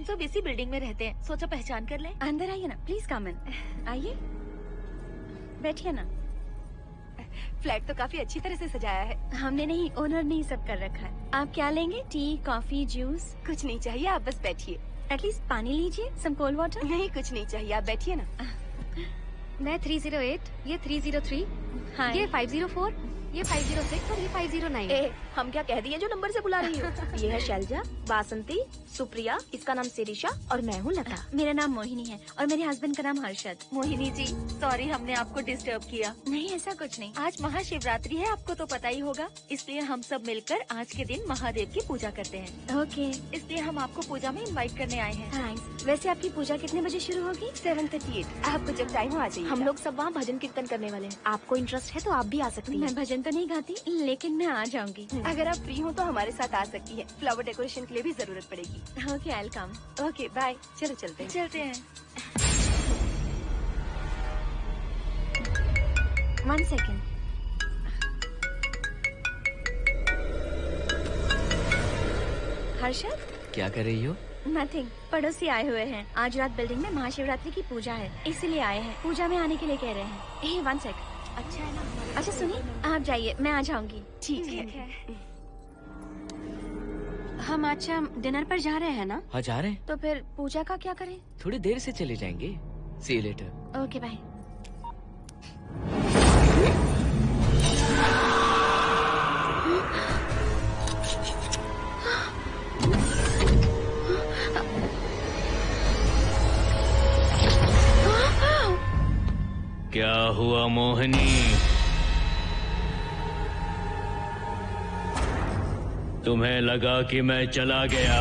हम सब इसी बिल्डिंग में रहते हैं, सोचा पहचान कर ले। अंदर आइए ना, प्लीज कम इन। आइए, बैठिए ना। फ्लैट तो काफी अच्छी तरह से सजाया है। हमने नहीं, ओनर ने ही सब कर रखा है। आप क्या लेंगे? T, coffee, juice? कुछ नहीं चाहिए, आप बस बैठिए। एटलीस्ट पानी लीजिए, सम कोल्ड वाटर। नहीं, कुछ नहीं चाहिए, आप बैठिए ना। मैं 308, ये 303, हाँ, ये 504, ये 506 और ये 509। ए, हम क्या कह दिए जो नंबर से बुला रही हो? ये है शैलजा, बासंती, सुप्रिया, इसका नाम शिरीषा और मैं हूँ लता। मेरा नाम मोहिनी है और मेरे हस्बैंड का नाम हर्षद। मोहिनी जी, सॉरी हमने आपको डिस्टर्ब किया। नहीं, ऐसा कुछ नहीं। आज महाशिवरात्रि है, आपको तो पता ही होगा, इसलिए हम सब मिलकर आज के दिन महादेव की पूजा करते हैं। ओके, इसलिए हम आपको पूजा में इनवाइट करने आए हैं। थैंक्स। वैसे आपकी पूजा कितने बजे शुरू होगी? 7:38। आपको जब टाइम हो आ जाइए। हम लोग सब वहाँ भजन कीर्तन करने वाले हैं। आपको इंटरेस्ट है तो आप भी आ सकती हैं। मैं भजन तो नहीं गाती, लेकिन मैं आ जाऊंगी। अगर आप फ्री हो तो हमारे साथ आ सकती है। फ्लावर डेकोरेशन के लिए भी जरूरत पड़ेगी। Okay, I will come. Okay, bye. चलो चलते हैं। चलते हैं। 1 सेकेंड। हर्षद, क्या कर रही हो? नथिंग। पड़ोसी आए हुए हैं। आज रात बिल्डिंग में महाशिवरात्रि की पूजा है, इसीलिए आए हैं। पूजा में आने के लिए कह रहे हैं। 1 सेकेंड। अच्छा है ना? अच्छा सुनिए, आप जाइए, मैं आ जाऊंगी। ठीक है। हम अच्छा डिनर पर जा रहे हैं ना? हाँ, जा रहे हैं। तो फिर पूजा का क्या करें? थोड़ी देर से चले जाएंगे। See you later. Okay, bye. क्या हुआ मोहिनी? तुम्हें लगा कि मैं चला गया?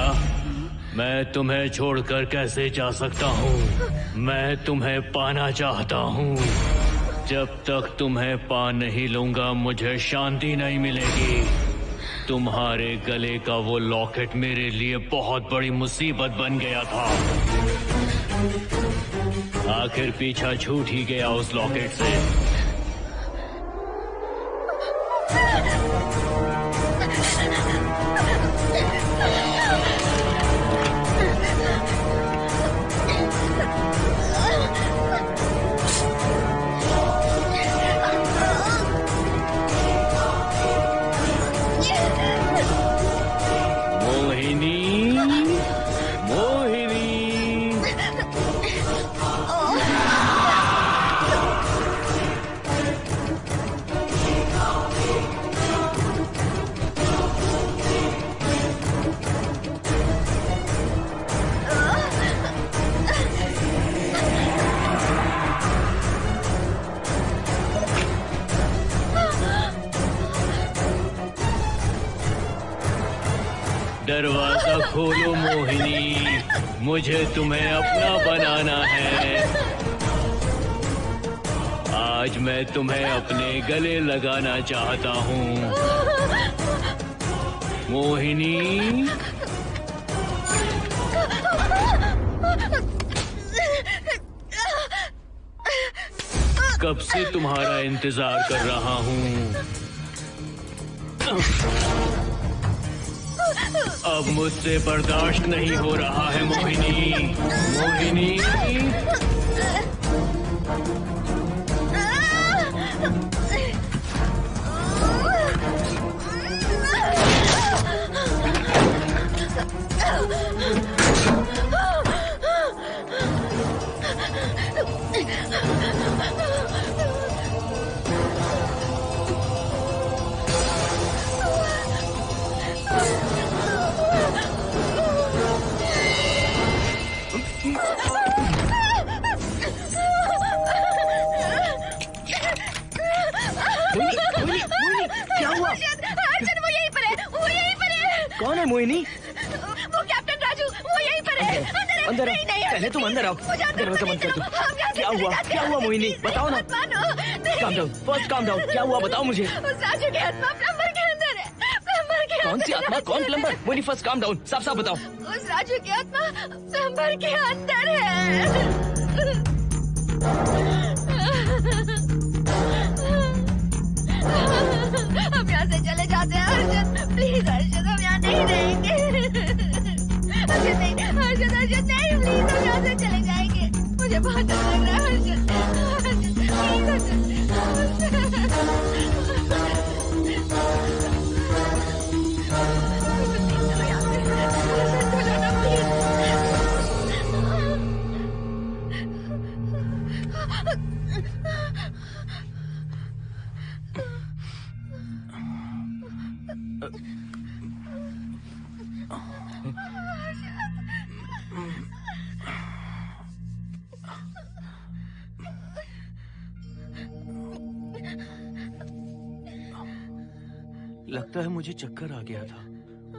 मैं तुम्हें छोड़कर कैसे जा सकता हूँ? मैं तुम्हें पाना चाहता हूँ। जब तक तुम्हें पा नहीं लूंगा मुझे शांति नहीं मिलेगी। तुम्हारे गले का वो लॉकेट मेरे लिए बहुत बड़ी मुसीबत बन गया था। आखिर पीछा छूट ही गया उस लॉकेट से। दरवाजा खोलो मोहिनी, मुझे तुम्हें अपना बनाना है। आज मैं तुम्हें अपने गले लगाना चाहता हूँ मोहिनी। कब से तुम्हारा इंतजार कर रहा हूँ। अब मुझसे बर्दाश्त नहीं हो रहा है मोहिनी। मोहिनी कौन है मोहिनी? वो कैप्टन राजू, वो यहीं पर है। अंदर नहीं, नहीं, पहले तुम अंदर आओ। दरवाजा बंद कर दो। क्या हुआ? क्या हुआ मोहिनी? बताओ ना। Calm down, first calm down. क्या हुआ बताओ मुझे। उस राजू की आत्मा प्लम्बर के अंदर है। प्लम्बर के कौन सी आत्मा? कौन plumber? Mohini first calm down, साफ साफ बताओ। उस राजू की आत्मा प्लम्बर के अंदर है। हम यहाँ से चले जाते हैं अर्जुन, प्लीज अर्जुन, हम यहाँ नहीं रहेंगे। अर्जुन नहीं, अर्जुन अर्जुन लगता है मुझे चक्कर आ गया था।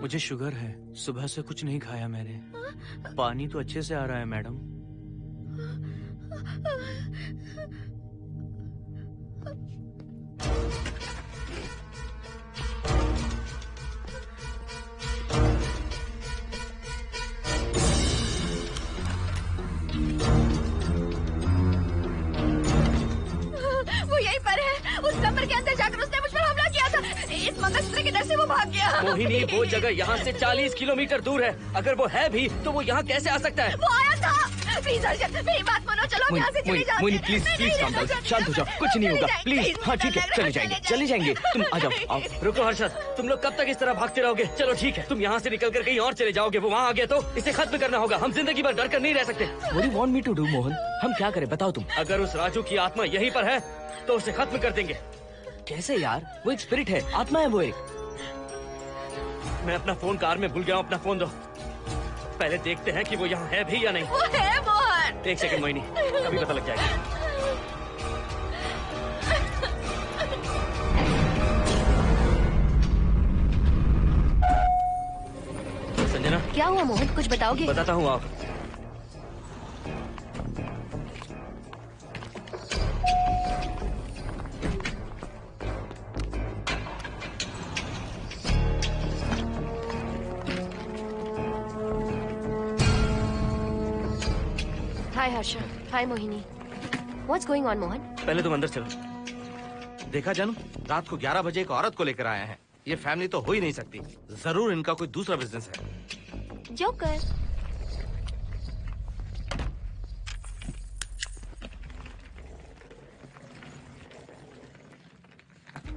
मुझे शुगर है, सुबह से कुछ नहीं खाया मैंने। पानी तो अच्छे से आ रहा है मैडम। वो यहीं पर है। उस कमरे के अंदर जाकर उसने मुझ पर हमला किया था। इस मंगलसूत्र के डर से वो भाग गया। मोहिनी, वो जगह यहाँ से 40 किलोमीटर दूर है। अगर वो है भी तो वो यहाँ कैसे आ सकता है? वो आया था। प्लीज अर्जुन, मेरी बात मानो, चलो हम यहाँ से चले जाते मोहिनी हैं। प्लीज मैं प्लीज नहीं काम रहना डाउन, चाहती। शांत हो जाओ, कुछ नहीं होगा प्लीज। हाँ ठीक है, चले जाएंगे। तुम आ जाओ, आओ। रुको हर्षद, तुम लोग कब तक इस तरह भागते रहोगे? चलो ठीक है, तुम यहाँ से निकल कर कहीं और चले जाओगे। वो वहाँ आ गया तो इसे खत्म करना होगा। हम जिंदगी भर डर कर नहीं रह सकते। What do you want me to do, Mohan? हम क्या करें बताओ तुम। अगर उस राजू की आत्मा यहीं पर है तो उसे खत्म कर देंगे। कैसे यार? वो एक स्पिरिट है, आत्मा है वो एक। मैं अपना फोन कार में भूल गया हूँ, अपना फोन दो। पहले देखते हैं कि वो यहाँ है भी या नहीं। वो है मोहन। एक सेकंड मोहिनी, अभी पता लग जाएगा। संजना, क्या हुआ मोहन, कुछ बताओगे? बताता हूँ आप। हाय हर्षा, हाय Mohini. What's going on, Mohan? पहले तुम अंदर चलो। देखा जानू, रात को 11 बजे एक औरत को लेकर आया है। ये फैमिली तो हो ही नहीं सकती। जरूर इनका कोई दूसरा बिजनेस है। Joker.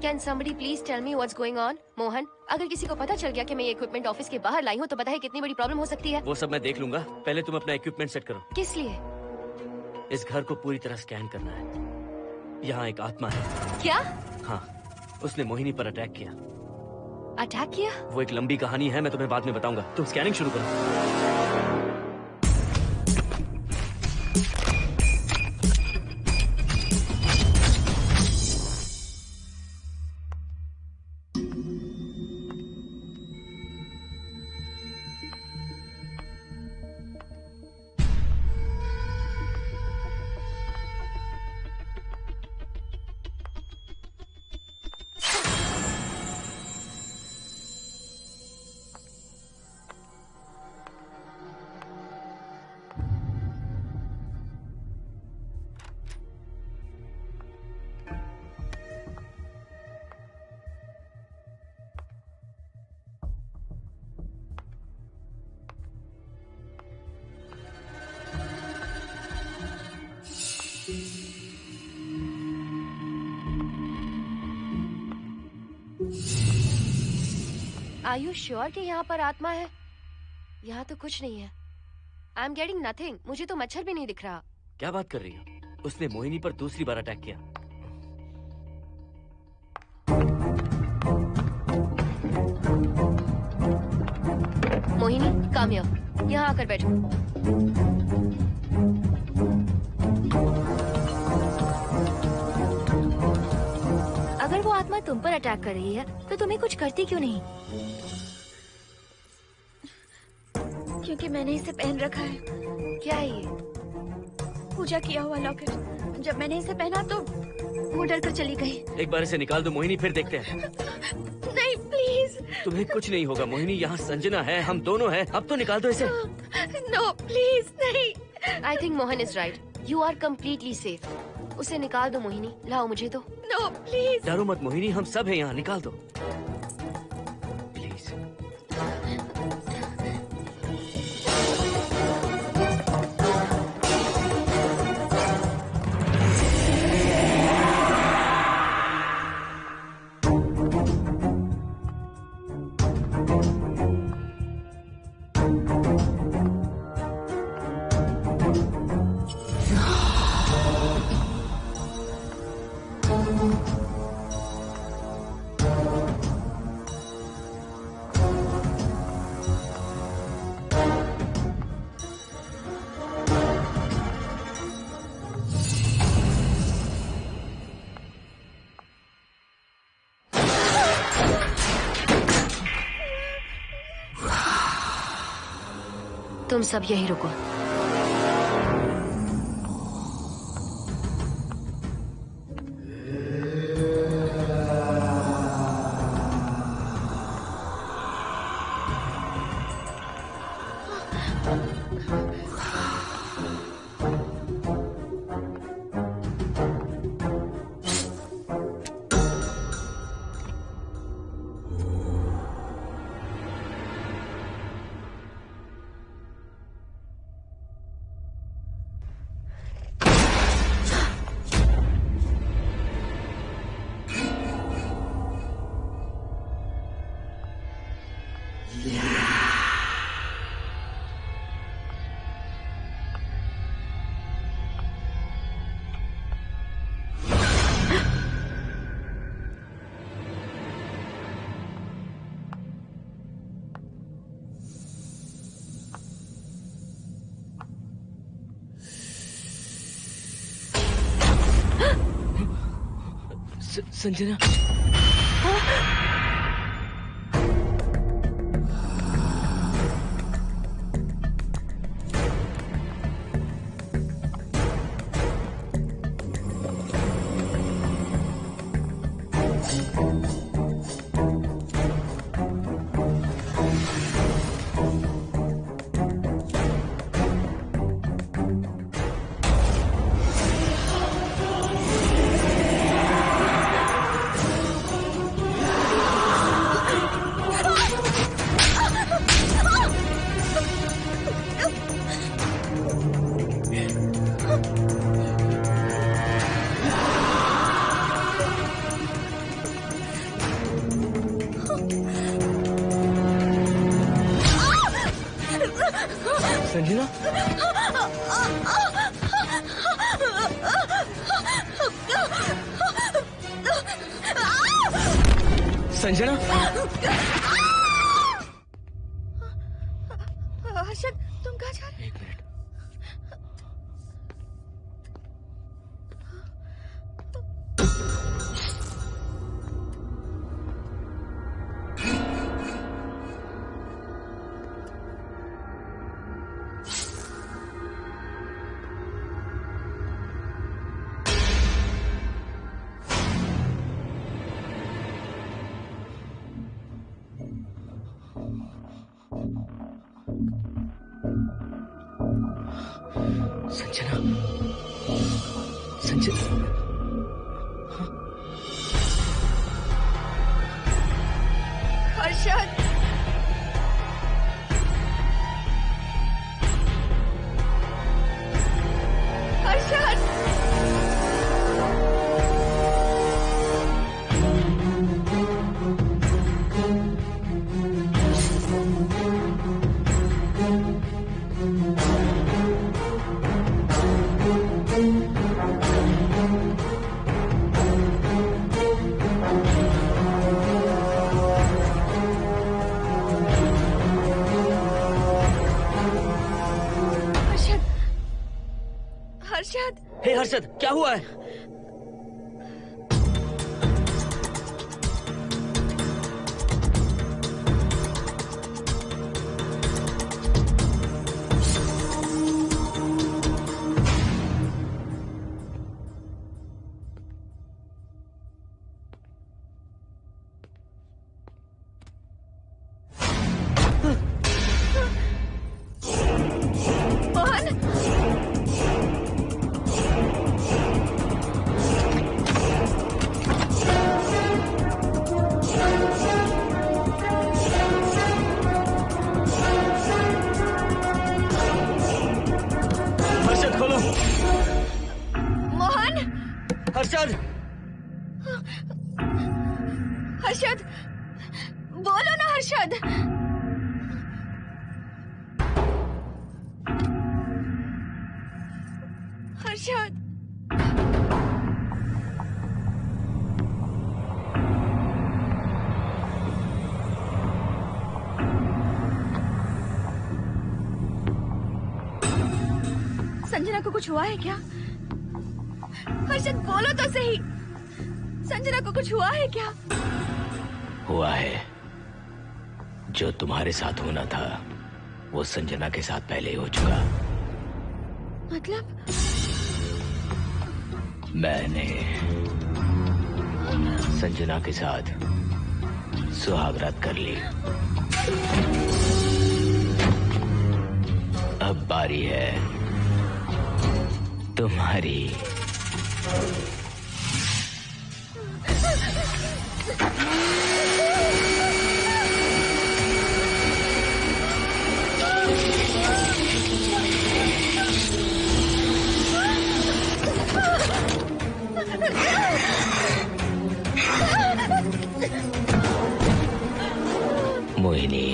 Can somebody please tell me what's going on? Mohan, अगर किसी को पता चल गया कि मैं ये इक्विपमेंट ऑफिस के बाहर लाई हूँ तो पता है कितनी बड़ी प्रॉब्लम हो सकती है। वो सब मैं देख लूंगा, पहले तुम अपना इक्विपमेंट सेट करो। किस लिए? इस घर को पूरी तरह स्कैन करना है। यहाँ एक आत्मा है। क्या? हाँ, उसने मोहिनी पर अटैक किया। अटैक किया? वो एक लंबी कहानी है, मैं तुम्हें बाद में बताऊंगा। तुम स्कैनिंग शुरू करो। Are you sure कि यहाँ पर आत्मा है? यहाँ तो कुछ नहीं है। I'm getting nothing. मुझे तो मच्छर भी नहीं दिख रहा। क्या बात कर रही हो? उसने मोहिनी पर दूसरी बार अटैक किया। Mohini, come here. यहाँ आकर बैठो। अगर वो आत्मा तुम पर अटैक कर रही है तो तुम्हें कुछ करती क्यों नहीं? क्योंकि मैंने इसे पहन रखा है। क्या है ये? पूजा किया हुआ लॉकेट। जब मैंने इसे पहना तो वो डर कर चली गई। एक बार इसे निकाल दो मोहिनी, फिर देखते हैं। नहीं प्लीज। तुम्हें कुछ नहीं होगा मोहिनी, यहाँ संजना है, हम दोनों हैं। अब तो निकाल दो इसे। नो प्लीज नहीं। I think Mohan is right. You are completely safe. उसे निकाल दो मोहिनी, लाओ मुझे तो। No please. डरो मत मोहिनी, हम सब हैं यहाँ, निकाल दो प्लीज। तुम सब यही रुको। संजना, संजना, हर्षद, तुम कहाँ जा रहे हो? एक मिनट। संजना, संजना, हर्षद, हर्षद, हर्षद। हे हर्षद, क्या हुआ है? हर्षद, हर्षद, बोलो ना हर्षद। हर्षद, संजना को कुछ हुआ है क्या? हर्षद, बोलो तो सही। संजना को कुछ हुआ है क्या? हुआ है। जो तुम्हारे साथ होना था वो संजना के साथ पहले ही हो चुका। मतलब? मैंने संजना के साथ सुहागरात कर ली। अब बारी है तुम्हारी। मोहिनी,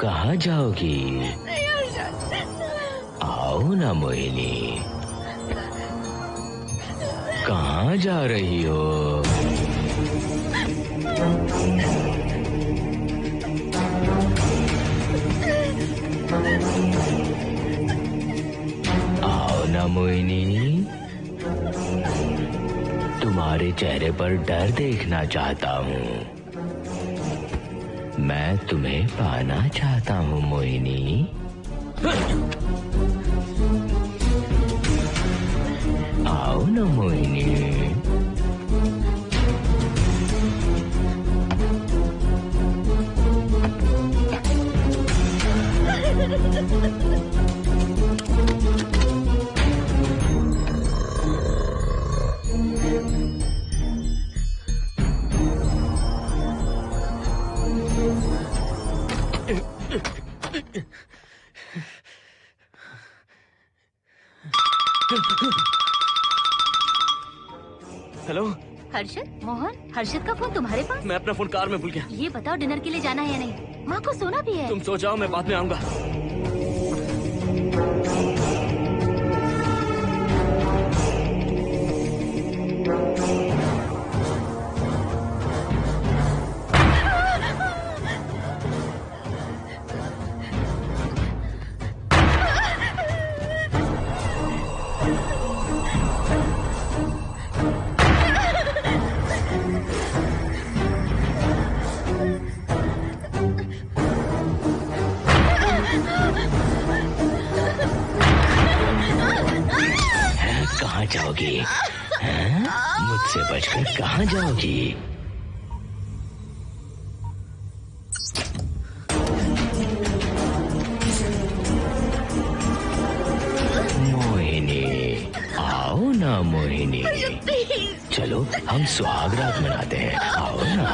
कहाँ जाओगी? आओ ना मोहिनी, कहाँ जा रही हो? आओ ना मोहिनी, तुम्हारे चेहरे पर डर देखना चाहता हूँ। मैं तुम्हें पाना चाहता हूँ मोहिनी। आओ ना मोहिनी। हेलो हर्षद, मोहन, हर्षद का फोन तुम्हारे पास? मैं अपना फोन कार में भूल गया। ये बताओ डिनर के लिए जाना है या नहीं? माँ को सोना भी है। तुम सो जाओ, मैं बाद में आऊंगा। कहाँ जाओगी? मुझसे बचकर कहाँ जाओगी? मोहिनी, आओ ना मोहिनी। चलो हम सुहागरात मनाते हैं, आओ ना।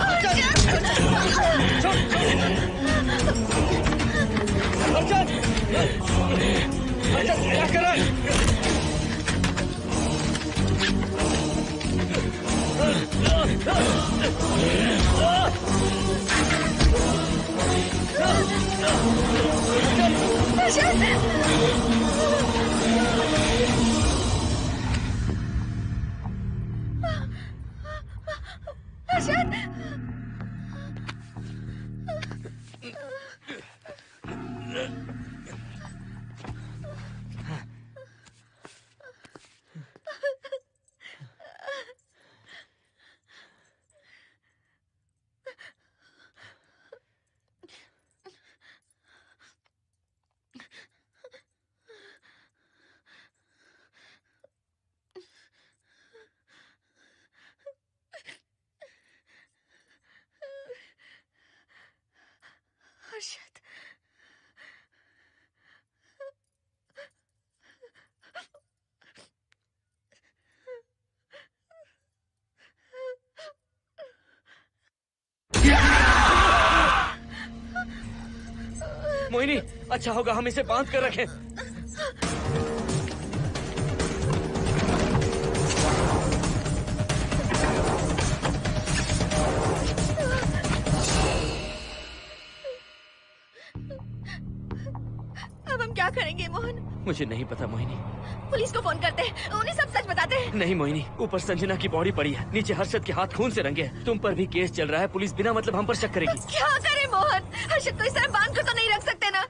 क्या कर रहा है? हर्षद, मोहिनी, अच्छा होगा हम इसे बांध कर रखें। अब हम क्या करेंगे मोहन? मुझे नहीं पता मोहिनी। पुलिस को फोन करते हैं, उन्हें सब सच बताते हैं। नहीं मोहिनी, ऊपर संजना की बॉडी पड़ी है, नीचे हर्षद के हाथ खून से रंगे हैं। तुम पर भी केस चल रहा है, पुलिस बिना मतलब हम पर शक करेगी। तो क्या करे मोहन? हर्षद को इस तरह बांध कर तो नहीं रख सकते ना।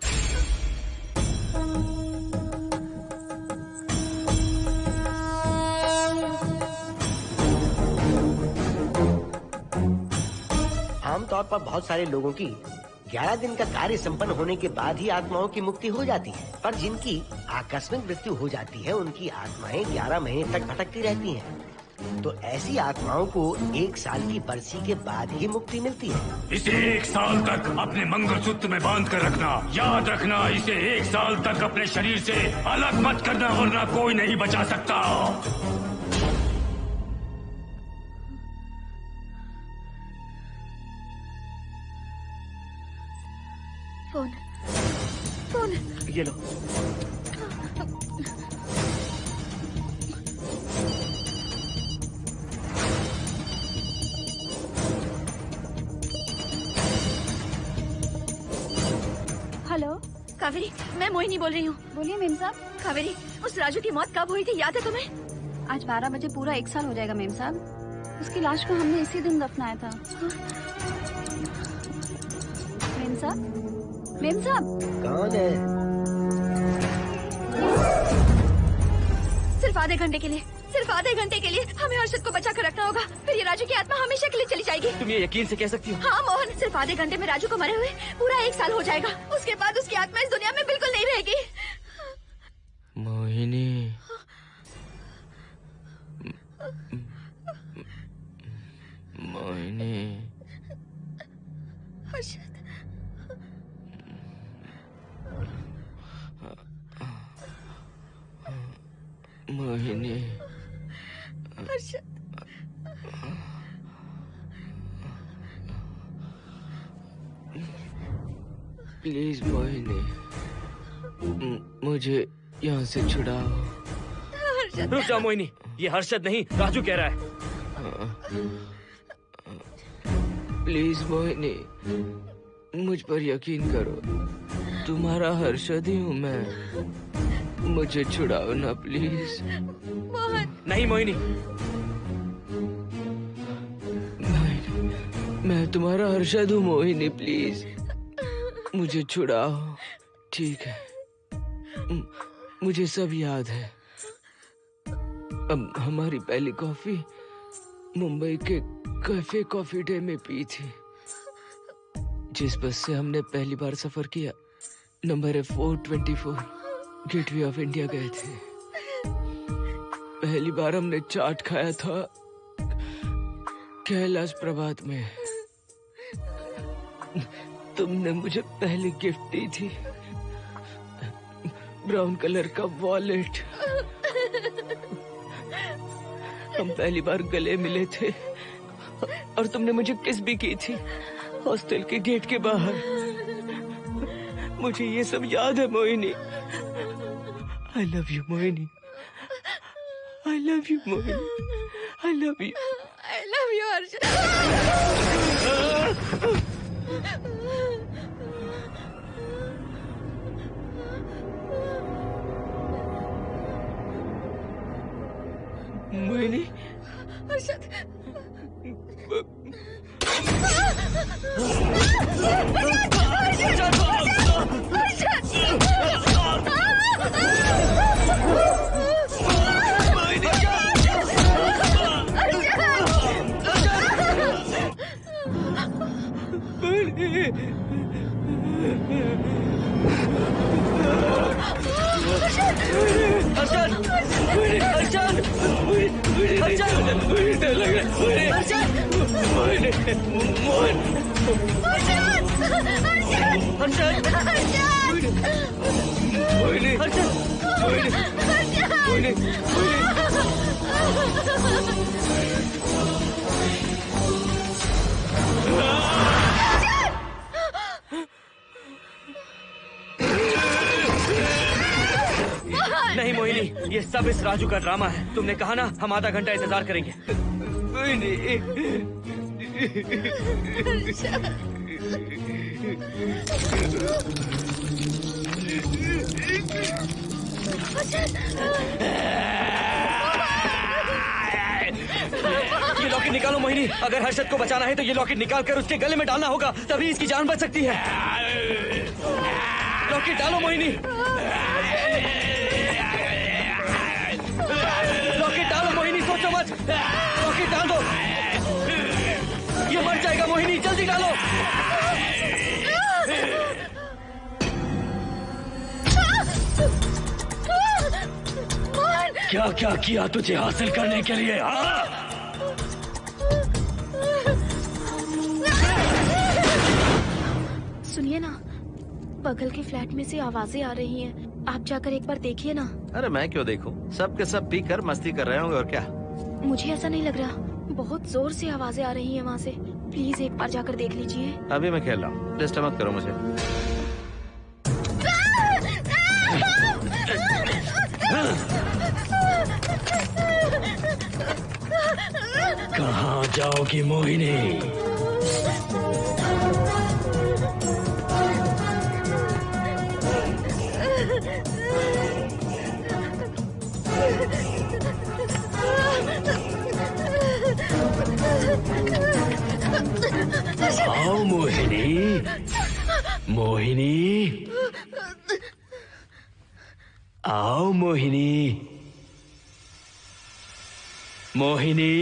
आमतौर पर बहुत सारे लोगों की 11 दिन का कार्य संपन्न होने के बाद ही आत्माओं की मुक्ति हो जाती है, पर जिनकी आकस्मिक मृत्यु हो जाती है उनकी आत्माएं 11 महीने तक भटकती रहती हैं। तो ऐसी आत्माओं को 1 साल की बरसी के बाद ही मुक्ति मिलती है। इसे 1 साल तक अपने मंगलसूत्र में बांध कर रखना। याद रखना, इसे 1 साल तक अपने शरीर से अलग मत करना, वरना कोई नहीं बचा सकता। फोन ये लो। हेलो कावेरी, मैं मोहिनी बोल रही हूँ। बोलिए मेम साहब। कावेरी, उस राजू की मौत कब हुई थी, याद है तुम्हें? आज 12 बजे पूरा 1 साल हो जाएगा मेम साहब। उसकी लाश को हमने इसी दिन दफनाया था। मेम साहब, मेम साहब। कौन है? सिर्फ आधे घंटे के लिए, सिर्फ आधे घंटे के लिए हमें हर्षद को बचा कर रखना होगा, फिर ये राजू की आत्मा हमेशा के लिए चली जाएगी। तुम ये यकीन से कह सकती हो? हाँ मोहन, सिर्फ आधे घंटे में राजू को मरे हुए पूरा 1 साल हो जाएगा। उसके बाद उसकी आत्मा इस दुनिया में बिल्कुल नहीं रहेगी। मोहिनी, मोहिनी, हर्षद, मोहिनी, हर्षद, प्लीज मोहिनी, मुझे यहाँ से छुड़ाओ। रुक जाओ मोहिनी, ये हर्षद नहीं राजू कह रहा है। प्लीज मोहिनी, मुझ पर यकीन करो, तुम्हारा हर्षद ही हूँ मैं। मुझे छुड़ाओ ना प्लीज। मोहन। नहीं मोहिनी, मैं तुम्हारा हर्षद हूँ मोहिनी, प्लीज मुझे छुड़ाओ। ठीक है, मुझे सब याद है। अब हमारी पहली कॉफी मुंबई के कैफे कॉफी डे में पी थी। जिस बस से हमने पहली बार सफर किया, नंबर है 424, गेटवे ऑफ इंडिया गए थे। पहली बार हमने चाट खाया था कैलाश प्रभात में। तुमने मुझे पहली गिफ्ट दी थी, ब्राउन कलर का वॉलेट। हम पहली बार गले मिले थे और तुमने मुझे किस भी की थी हॉस्टल के गेट के बाहर। मुझे ये सब याद है Mohini. I love you Mohini, I love you Mohini, I love you, I love you Harshad. Mohini, Harshad, नहीं मोहिनी, ये सब इस राजू का ड्रामा है। तुमने कहा ना हम आधा घंटा इंतजार करेंगे। ये लॉकेट निकालो मोहिनी। अगर हर्षद को बचाना है तो ये लॉकेट निकाल कर उसके गले में डालना होगा, तभी इसकी जान बच सकती है। लॉकेट डालो मोहिनी, लॉकेट डालो मोहिनी, सोचो मत। लॉकेट डाल दो, ये मर जाएगा जाएगा मोहिनी, जल्दी डालो। क्या क्या किया तुझे हासिल करने के लिए? सुनिए ना, बगल के फ्लैट में से आवाजें आ रही हैं। आप जाकर एक बार देखिए ना। अरे मैं क्यों देखूं? सब के सब पीकर मस्ती कर रहे होंगे और क्या। मुझे ऐसा नहीं लग रहा, बहुत जोर से आवाजें आ रही हैं वहाँ से। प्लीज एक बार जाकर देख लीजिए। अभी मैं खेल रहा हूँ, डिस्टर्ब मत करो मुझे। कहाँ जाओगी मोहिनी? आओ मोहिनी, मोहिनी, आओ मोहिनी, मोहिनी।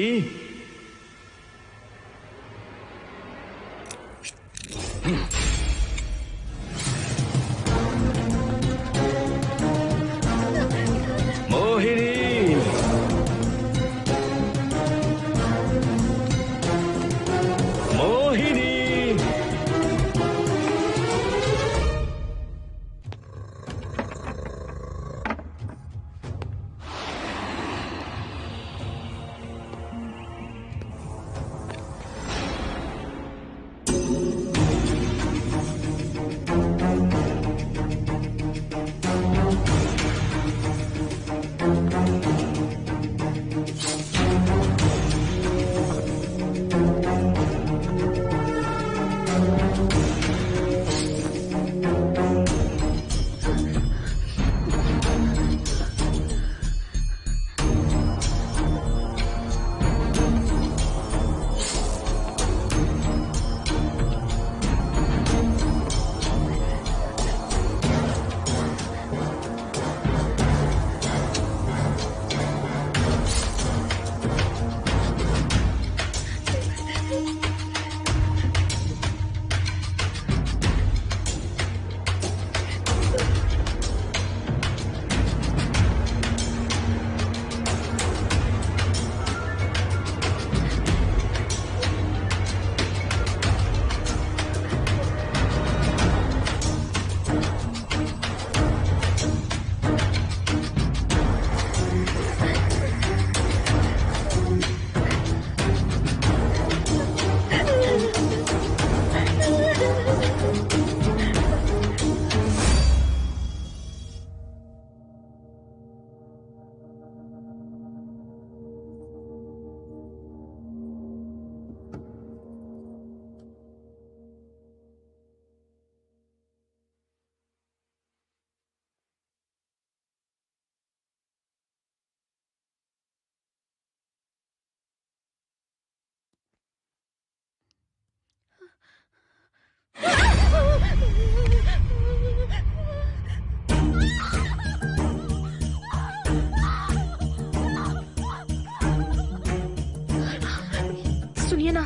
सुनिए ना,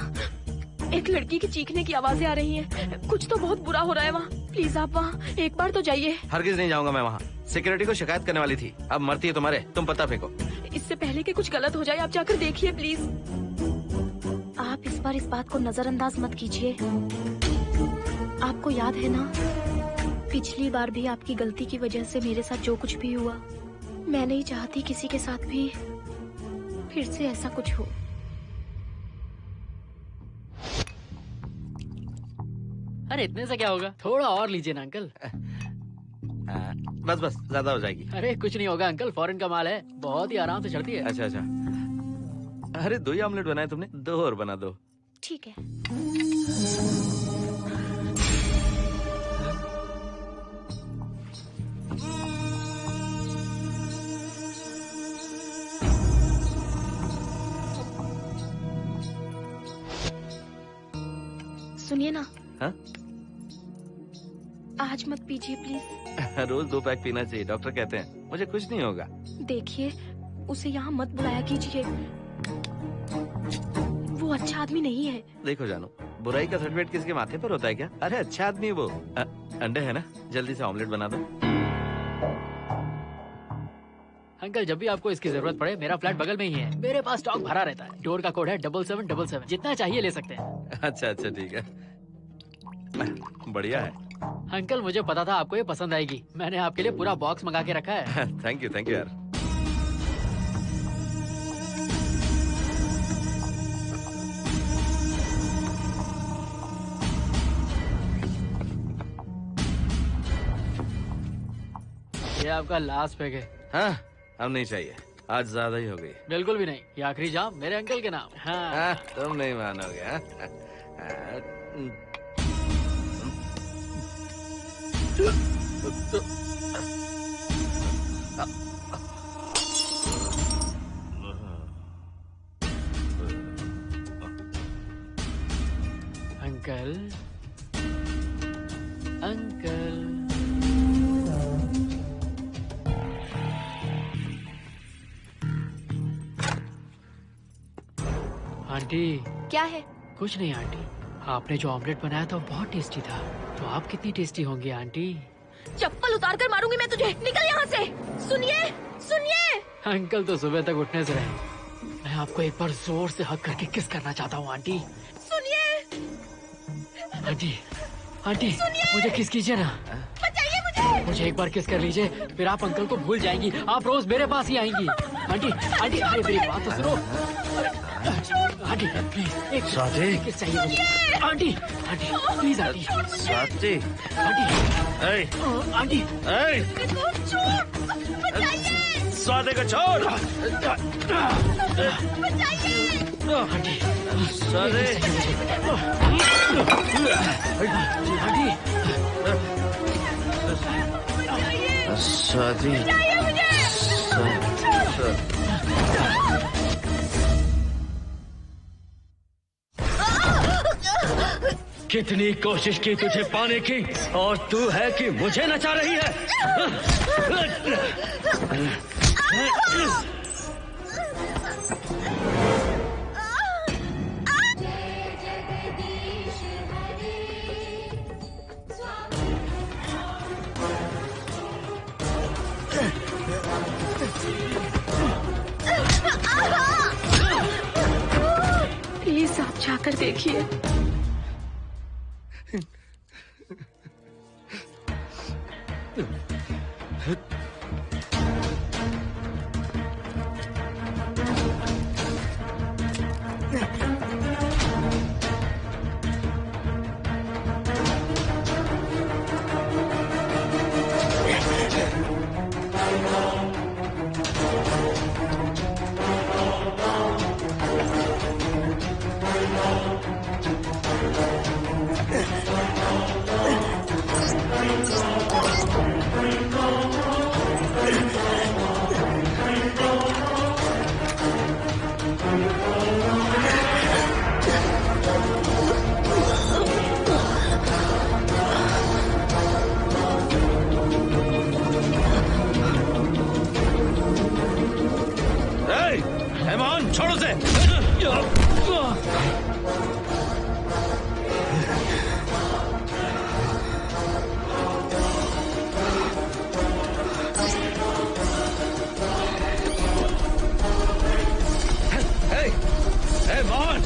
एक लड़की की चीखने की आवाजें आ रही हैं। कुछ तो बहुत बुरा हो रहा है वहाँ। प्लीज आप वहाँ एक बार तो जाइए। हरगिज नहीं जाऊंगा मैं वहाँ। सिक्योरिटी को शिकायत करने वाली थी, अब मरती है तुम्हारे। तुम पता फेंको। इससे पहले कि कुछ गलत हो जाए, आप जाकर देखिए प्लीज। आप इस बार इस बात को नजरअंदाज मत कीजिए। आपको याद है ना, पिछली बार भी आपकी गलती की वजह से मेरे साथ जो कुछ भी हुआ, मैं नहीं चाहती किसी के साथ भी फिर से ऐसा कुछ हो। अरे इतने से क्या होगा, थोड़ा और लीजिए ना अंकल। बस बस, ज्यादा हो जाएगी। अरे कुछ नहीं होगा अंकल, फॉरेन का माल है, बहुत ही आराम से चढ़ती है। अच्छा अच्छा। अरे 2 ही ऑमलेट बनाए तुमने, 2 और बना दो। ठीक है। सुनिए ना। हाँ? आज मत पीजिए प्लीज। रोज 2 पैक पीना चाहिए, डॉक्टर कहते हैं। मुझे कुछ नहीं होगा। देखिए, उसे यहाँ मत बुलाया कीजिए। वो अच्छा आदमी नहीं है। देखो जानू, बुराई का सर्टिफिकेट किसी के माथे पर होता है क्या? अरे अच्छा आदमी है वो। अंडे है ना? जल्दी से ऑमलेट बना दो। अंकल जब भी आपको इसकी जरूरत पड़े मेरा फ्लैट बगल में ही है। मेरे पास स्टॉक भरा रहता है। डोर का कोड है 7777। जितना चाहिए ले सकते हैं। अच्छा अच्छा ठीक है, बढ़िया है। अंकल मुझे पता था आपको ये पसंद आएगी। मैंने आपके लिए पूरा बॉक्स मंगा के रखा है। थैंक यू यार। ये आपका लास्ट पैक है। हाँ, अब नहीं चाहिए, आज ज्यादा ही हो गई। बिल्कुल भी नहीं, ये आखिरी जाम मेरे अंकल के नाम। हाँ। तुम नहीं मानोगे। Uncle uncle aunty. क्या है? कुछ नहीं आंटी, आपने जो ऑमलेट बनाया था वो बहुत टेस्टी था। तो आप कितनी टेस्टी होंगी आंटी? चप्पल उतार कर मारूंगी मैं तुझे। निकल यहाँ से। सुनिए सुनिए। अंकल तो सुबह तक उठने से रहे। मैं आपको एक बार जोर से हक करके किस करना चाहता हूँ आंटी। सुनिए आंटी। आंटी मुझे किस कीजिए ना। बचाइए मुझे। मुझे एक बार किस कर लीजिए, फिर आप अंकल को भूल जाएंगी। आप रोज मेरे पास ही आएंगी। आंटी आंटी अरे मेरी बात तो सुनो। आंटी प्लीज एक किस चाहिए मुझे। Aunty aunty please aunty. Swati aunty aunty Swati को छोड़। आंटी स्वाति कितनी कोशिश की तुझे पाने की और तू है कि मुझे नचा रही है। प्लीज आप जाकर देखिए। छोड़ो से। मोहन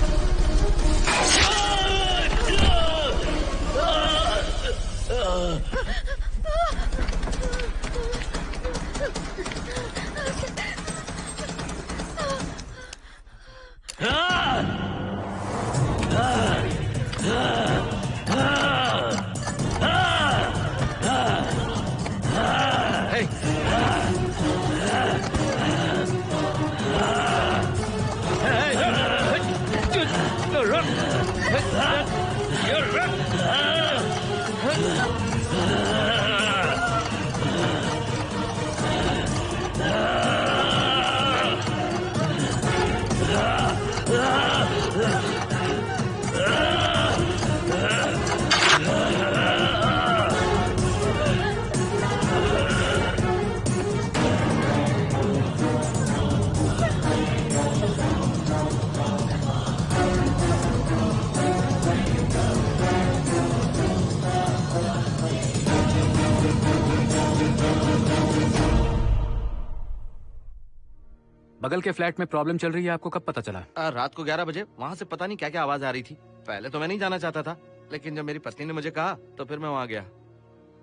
बगल के फ्लैट में प्रॉब्लम चल रही है, आपको कब पता चला? रात को 11 बजे वहाँ से पता नहीं क्या क्या आवाज आ रही थी। पहले तो मैं नहीं जाना चाहता था, लेकिन जब मेरी पत्नी ने मुझे कहा तो फिर मैं वहाँ गया।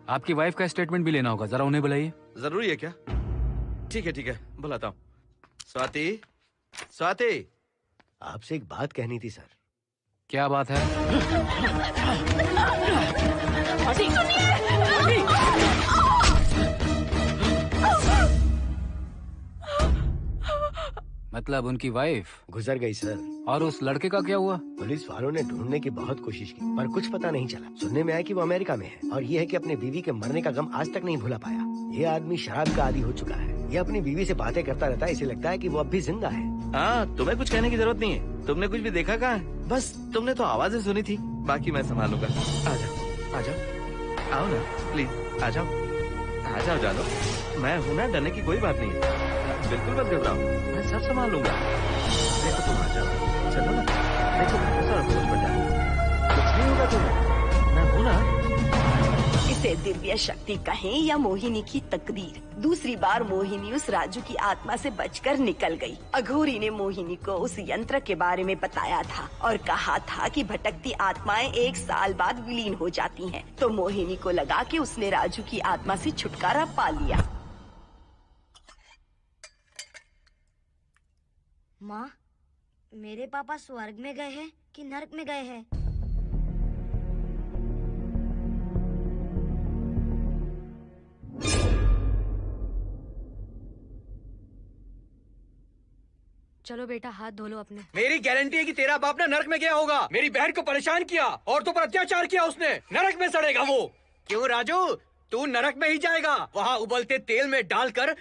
आपकी वाइफ का स्टेटमेंट भी लेना होगा, जरा उन्हें बुलाइए। जरूरी है क्या? ठीक है, बुलाता हूँ। स्वाति, स्वाति, आपसे एक बात कहनी थी सर। क्या बात है? मतलब उनकी वाइफ गुजर गई सर। और उस लड़के का क्या हुआ? पुलिस वालों ने ढूंढने की बहुत कोशिश की पर कुछ पता नहीं चला। सुनने में आया कि वो अमेरिका में है और ये है कि अपने बीवी के मरने का गम आज तक नहीं भुला पाया। ये आदमी शराब का आदी हो चुका है। ये अपनी बीवी से बातें करता रहता है, इसे लगता है कि वो अब भी जिंदा है। हाँ, तुम्हें कुछ कहने की जरूरत नहीं है। तुमने कुछ भी देखा कहाँ है? बस तुमने तो आवाजें सुनी थी, बाकी मैं संभालूंगा। आ जाओ, आओ ना प्लीज, आ जाओ जानो। मैं हूँ ना, डरने की कोई बात नहीं है। बिल्कुल मत घबराओ, मैं सब संभाल लूंगा। देखो तुम आ जाओ, चलो ना। देखो सारा कुछ पड़ जाए, कुछ नहीं होगा तुम्हें, मैं हूँ ना। इसे दिव्य शक्ति कहें या मोहिनी की तकदीर, दूसरी बार मोहिनी उस राजू की आत्मा से बचकर निकल गई। अघोरी ने मोहिनी को उस यंत्र के बारे में बताया था और कहा था कि भटकती आत्माएं 1 साल बाद विलीन हो जाती हैं। तो मोहिनी को लगा कि उसने राजू की आत्मा से छुटकारा पा लिया। माँ, मेरे पापा स्वर्ग में गए हैं कि नरक में गए हैं? चलो बेटा, हाथ धो लो अपने। मेरी गारंटी है कि तेरा बाप ना नरक में गया होगा। मेरी बहन को परेशान किया, औरतों पर अत्याचार किया उसने। नरक में सड़ेगा वो। क्यों राजू, तू नरक में ही जाएगा। वहाँ उबलते तेल में डालकर